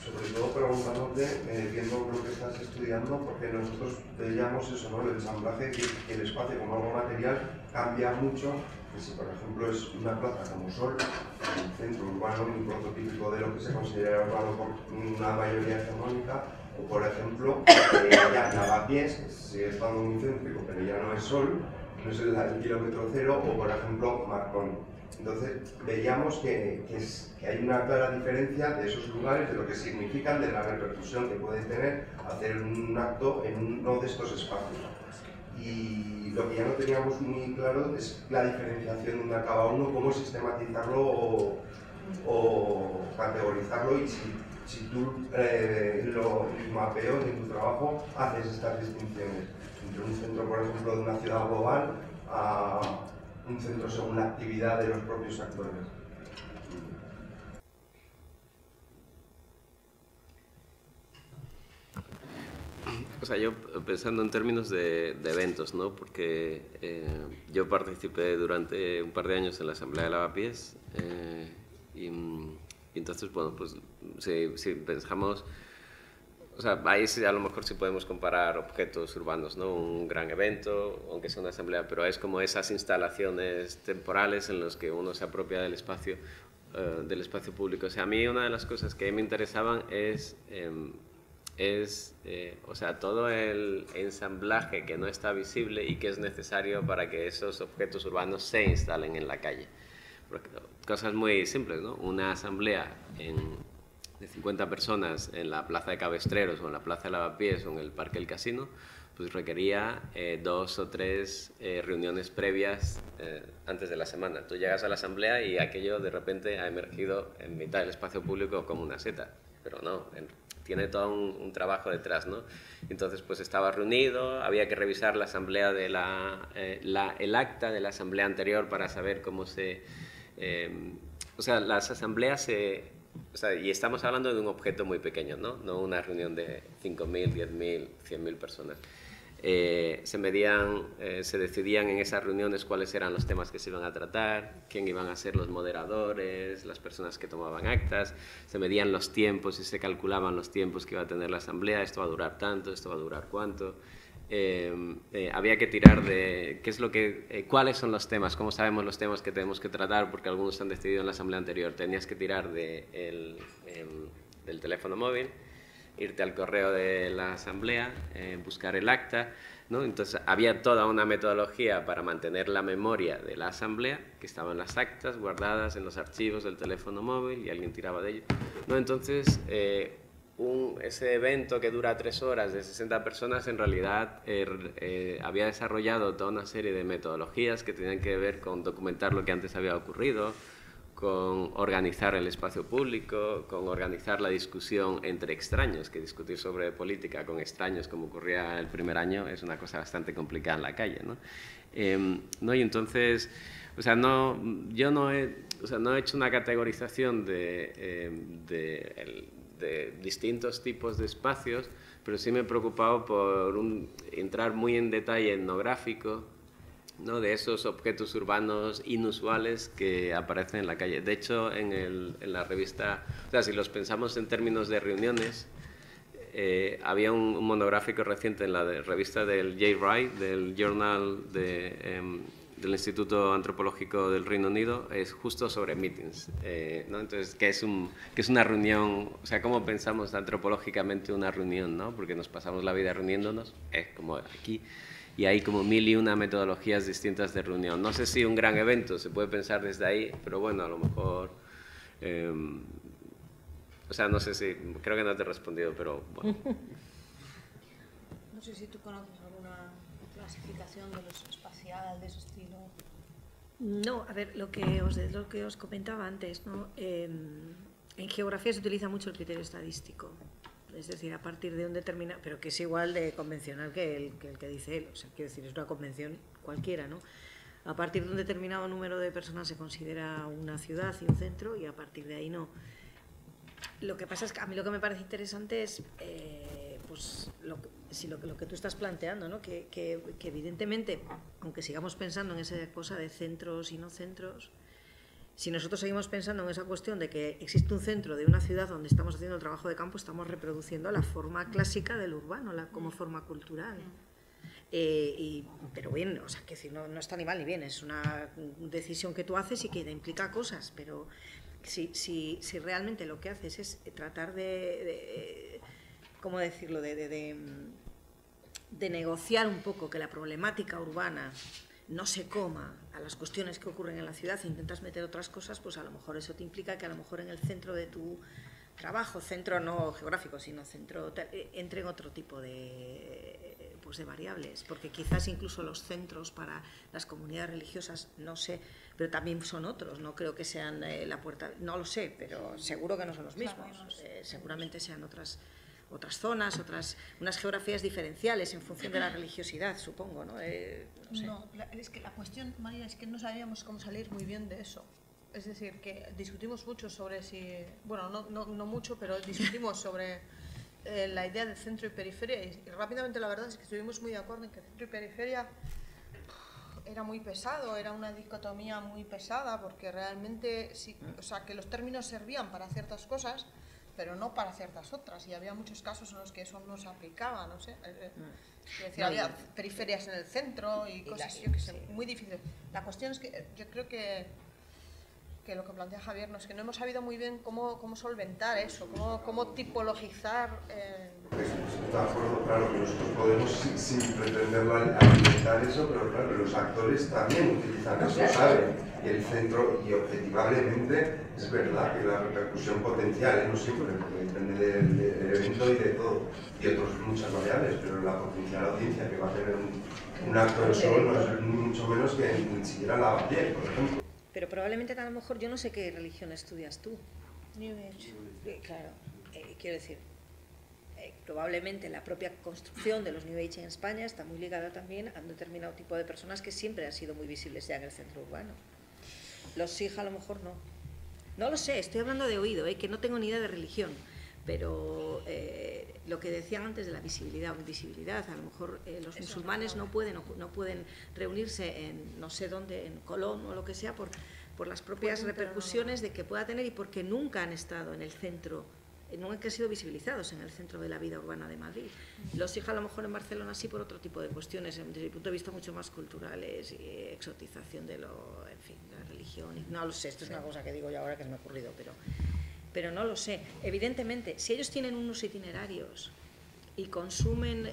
sobre todo preguntándote, viendo lo que estás estudiando, porque nosotros veíamos eso, ¿no? El ensamblaje, que el espacio como algo material cambia mucho, que si por ejemplo es una plaza como Sol, un centro urbano muy prototípico de lo que se considera urbano por una mayoría hegemónica, o por ejemplo, ya Lavapiés, que sigue estando muy céntrico, pero ya no es Sol, no es el kilómetro cero, o por ejemplo Marconi. Entonces veíamos que hay una clara diferencia de esos lugares, de lo que significan, de la repercusión que puede tener hacer un acto en uno de estos espacios. Y lo que ya no teníamos muy claro es la diferenciación de un cada uno, cómo sistematizarlo o categorizarlo, y si tú lo mapeo en tu trabajo haces estas distinciones entre un centro, por ejemplo, de una ciudad global a un centro según la actividad de los propios actores. O sea, yo pensando en términos de eventos, ¿no? Porque yo participé durante un par de años en la Asamblea de Lavapiés y entonces, bueno, pues si pensamos, o sea, ahí sí, a lo mejor sí podemos comparar objetos urbanos, ¿no? Un gran evento, aunque sea una asamblea, pero es como esas instalaciones temporales en las que uno se apropia del espacio público. O sea, a mí una de las cosas que me interesaban es o sea, todo el ensamblaje que no está visible y que es necesario para que esos objetos urbanos se instalen en la calle. Porque, cosas muy simples, ¿no? Una asamblea de 50 personas en la Plaza de Cabestreros o en la Plaza de Lavapiés o en el Parque del Casino, pues requería 2 o 3 reuniones previas antes de la semana. Tú llegas a la asamblea y aquello de repente ha emergido en mitad del espacio público como una seta, pero no, tiene todo un trabajo detrás, ¿no? Entonces, pues estaba reunido, había que revisar la asamblea el acta de la asamblea anterior para saber cómo o sea, las asambleas o sea, y estamos hablando de un objeto muy pequeño, ¿no? No una reunión de 5.000, 10.000, 100.000 personas. Se decidían en esas reuniones cuáles eran los temas que se iban a tratar, quién iban a ser los moderadores, las personas que tomaban actas, se medían los tiempos y se calculaban los tiempos que iba a tener la asamblea, esto va a durar tanto, esto va a durar cuánto. Había que tirar de cuáles son los temas, cómo sabemos los temas que tenemos que tratar, porque algunos se han decidido en la asamblea anterior. Tenías que tirar del teléfono móvil, irte al correo de la asamblea, buscar el acta, ¿no? Entonces había toda una metodología para mantener la memoria de la asamblea, que estaban las actas guardadas en los archivos del teléfono móvil y alguien tiraba de ello, ¿no? Entonces ese evento que dura 3 horas de 60 personas en realidad había desarrollado toda una serie de metodologías que tenían que ver con documentar lo que antes había ocurrido, con organizar el espacio público, con organizar la discusión entre extraños, que discutir sobre política con extraños, como ocurría el primer año, es una cosa bastante complicada en la calle, ¿no? Y entonces, o sea, yo no he hecho una categorización de distintos tipos de espacios, pero sí me he preocupado por entrar muy en detalle etnográfico, ¿no? De esos objetos urbanos inusuales que aparecen en la calle. De hecho, en la revista, o sea, si los pensamos en términos de reuniones, había un monográfico reciente en la revista del J. Wright, del Journal del Instituto Antropológico del Reino Unido, es justo sobre meetings, ¿no? Entonces, que es una reunión, o sea, cómo pensamos antropológicamente una reunión, ¿no? Porque nos pasamos la vida reuniéndonos, es como aquí, y hay como 1001 metodologías distintas de reunión. No sé si un gran evento se puede pensar desde ahí, pero bueno, a lo mejor... o sea, no sé si... Creo que no te he respondido, pero bueno. No sé si tú conoces alguna clasificación de los espacial, de ese estilo. No, a ver, lo que os comentaba antes, ¿no? En geografía se utiliza mucho el criterio estadístico. Es decir, a partir de un determinado... Pero que es igual de convencional que el que dice él. O sea, quiero decir, es una convención cualquiera, ¿no? A partir de un determinado número de personas se considera una ciudad y un centro, y a partir de ahí no. Lo que pasa es que a mí lo que me parece interesante es pues lo que tú estás planteando, ¿no? Que evidentemente, aunque sigamos pensando en esa cosa de centros y no centros, si nosotros seguimos pensando en esa cuestión de que existe un centro de una ciudad donde estamos haciendo el trabajo de campo, estamos reproduciendo la forma clásica del urbano, como forma cultural. Pero bien, o sea, que decir, no está ni mal ni bien, es una decisión que tú haces y que implica cosas, pero si realmente lo que haces es tratar ¿cómo decirlo?, de negociar un poco que la problemática urbana no se coma a las cuestiones que ocurren en la ciudad e intentas meter otras cosas, pues a lo mejor eso te implica que a lo mejor en el centro de tu trabajo, centro no geográfico, sino centro, entren otro tipo de variables, porque quizás incluso los centros para las comunidades religiosas, no sé, pero también son otros, no creo que sean la puerta, no lo sé, pero seguro que no son los mismos, seguramente sean otras zonas, unas geografías diferenciales en función de la religiosidad, supongo, ¿no? No sé. No, es que la cuestión, María, es que no sabíamos cómo salir muy bien de eso. Es decir, que discutimos mucho sobre si... Bueno, no mucho, pero discutimos sobre la idea de centro y periferia, y rápidamente la verdad es que estuvimos muy de acuerdo en que centro y periferia era muy pesado, era una dicotomía muy pesada, porque realmente, sí, o sea, que los términos servían para ciertas cosas, pero no para ciertas otras, y había muchos casos en los que eso no se aplicaba, no sé. Es decir, había periferias en el centro y cosas, yo que sé, muy difíciles. La cuestión es que yo creo que lo que plantea Javier, no es que no hemos sabido muy bien cómo solventar eso, cómo tipologizar. Está de acuerdo, claro, que nosotros podemos sin pretenderlo alimentar eso, pero claro, los actores también utilizan eso, ¿saben? Y el centro, y objetivablemente, es verdad que la repercusión potencial, no siempre, depende del evento y de todo, y otras muchas variables, pero la potencial audiencia que va a tener un actor solo no es ni mucho menos que ni siquiera Lavalle, por ejemplo. Pero probablemente a lo mejor, yo no sé qué religión estudias tú. New Age. Claro, quiero decir, probablemente la propia construcción de los New Age en España está muy ligada también a un determinado tipo de personas que siempre han sido muy visibles ya en el centro urbano. Los Sikh a lo mejor no. No lo sé, estoy hablando de oído, que no tengo ni idea de religión, pero lo que decían antes de la visibilidad o invisibilidad, a lo mejor los musulmanes no pueden reunirse en no sé dónde, en Colón o lo que sea, por las propias repercusiones de que pueda tener, y porque nunca han estado en el centro, nunca han sido visibilizados en el centro de la vida urbana de Madrid. Los Sikh a lo mejor en Barcelona sí, por otro tipo de cuestiones, desde mi punto de vista mucho más culturales y exotización de en fin, de la religión. Y no lo sé, esto es una cosa que digo yo ahora que se me ha ocurrido, pero no lo sé. Evidentemente, si ellos tienen unos itinerarios y consumen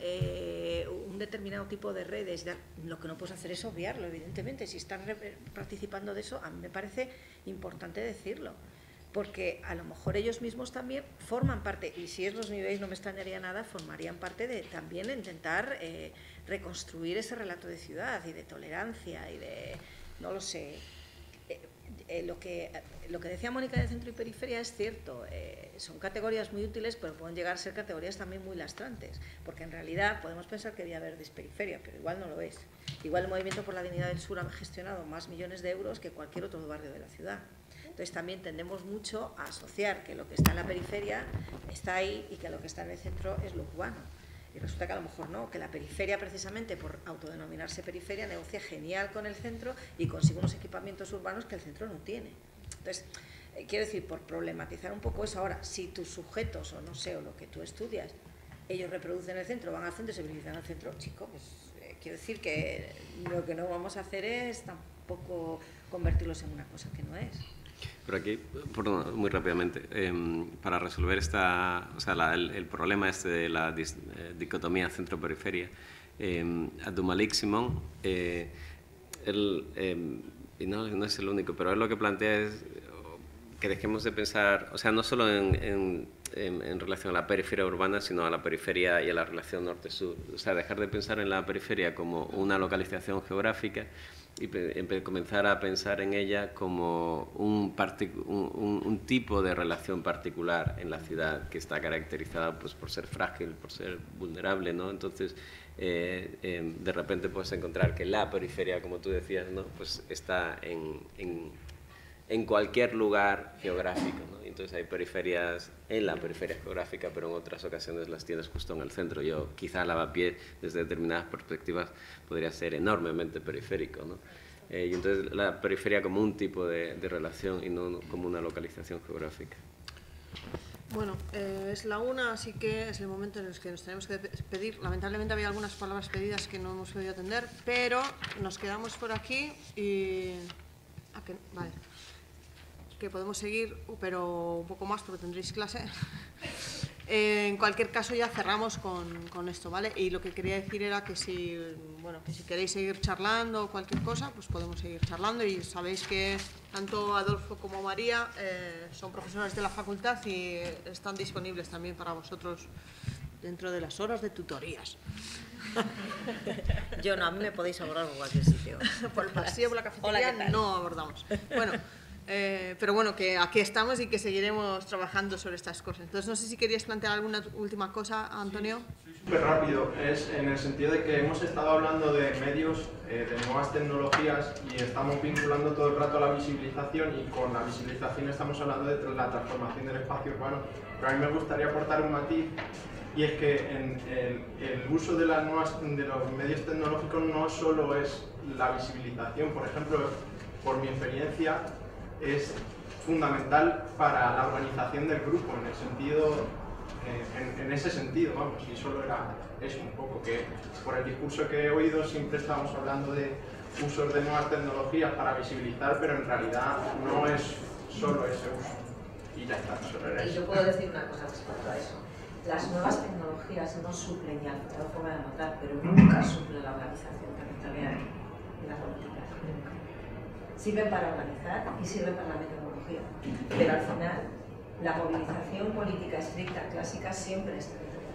un determinado tipo de redes, lo que no puedes hacer es obviarlo, evidentemente. Si están participando de eso, a mí me parece importante decirlo, porque a lo mejor ellos mismos también forman parte, y si es los niveles no me extrañaría nada, formarían parte de también intentar reconstruir ese relato de ciudad y de tolerancia y de, no lo sé. Lo que decía Mónica de centro y periferia es cierto, son categorías muy útiles, pero pueden llegar a ser categorías también muy lastrantes, porque en realidad podemos pensar que debe haber disperiferia, pero igual no lo es. Igual el Movimiento por la Dignidad del Sur ha gestionado más millones de euros que cualquier otro barrio de la ciudad. Entonces también tendemos mucho a asociar que lo que está en la periferia está ahí y que lo que está en el centro es lo urbano. Y resulta que a lo mejor no, que la periferia, precisamente por autodenominarse periferia, negocia genial con el centro y consigue unos equipamientos urbanos que el centro no tiene. Entonces, quiero decir, por problematizar un poco eso, ahora, si tus sujetos, o no sé, o lo que tú estudias, ellos reproducen el centro, van al centro y se benefician al centro. Chico, pues quiero decir que lo que no vamos a hacer es tampoco convertirlos en una cosa que no es. Pero aquí, perdón, muy rápidamente, para resolver el problema este de la dicotomía centro-periferia, Abdulmalik Simón, y no es el único, pero él lo que plantea es que dejemos de pensar, o sea, no solo en relación a la periferia urbana, sino a la periferia y a la relación norte-sur. O sea, dejar de pensar en la periferia como una localización geográfica y comenzar a pensar en ella como un tipo de relación particular en la ciudad que está caracterizada pues, por ser frágil, por ser vulnerable, ¿no? Entonces, de repente puedes encontrar que la periferia, como tú decías, ¿no? Pues está en cualquier lugar geográfico, ¿no? Entonces hay periferias en la periferia geográfica, pero en otras ocasiones las tienes justo en el centro. Quizá Lavapié, desde determinadas perspectivas, podría ser enormemente periférico, ¿no? Y entonces la periferia como un tipo de relación y no como una localización geográfica. Bueno, es la 1, así que es el momento en el que nos tenemos que despedir. Lamentablemente había algunas palabras pedidas que no hemos podido atender, pero nos quedamos por aquí y... Vale. Que podemos seguir, pero un poco más porque tendréis clase. En cualquier caso ya cerramos con esto, ¿vale? Y lo que quería decir era que si queréis seguir charlando o cualquier cosa, pues podemos seguir charlando, y sabéis que tanto Adolfo como María son profesores de la facultad y están disponibles también para vosotros dentro de las horas de tutorías. Yo no, a mí me podéis abordar por cualquier sitio. Por el pasillo, por la cafetería. Hola, no abordamos. Bueno, pero bueno, que aquí estamos y que seguiremos trabajando sobre estas cosas. Entonces, no sé si querías plantear alguna última cosa, Antonio. Súper rápido, es en el sentido de que hemos estado hablando de medios, de nuevas tecnologías, y estamos vinculando todo el rato a la visibilización, y con la visibilización estamos hablando de la transformación del espacio urbano. Pero a mí me gustaría aportar un matiz, y es que el uso de los medios tecnológicos no solo es la visibilización. Por ejemplo, por mi experiencia, es fundamental para la organización del grupo, en el sentido, en ese sentido, vamos, y solo era eso un poco, que por el discurso que he oído siempre estamos hablando de usos de nuevas tecnologías para visibilizar, pero en realidad no es solo ese uso, y ya está, solo era eso. Y yo puedo decir una cosa respecto a eso. Las nuevas tecnologías no suplen, y al fotógrafo va a notar, pero nunca suplen la organización territorial y la política, nunca. Sirven para organizar y sirven para la metodología, pero al final la movilización política estricta, clásica, siempre es territorial.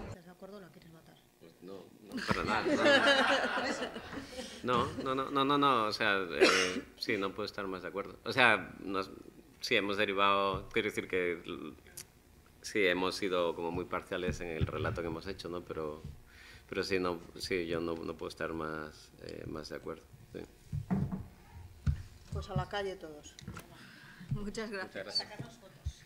¿Estás de acuerdo o la quieres matar? Pues no, para nada. No, o sea, sí, no puedo estar más de acuerdo. O sea, sí, hemos derivado, quiero decir que sí, hemos sido como muy parciales en el relato que hemos hecho, ¿no? Pero sí, yo no puedo estar más de acuerdo. Sí. Pues a la calle todos. Muchas gracias. Muchas gracias. Sacarnos fotos.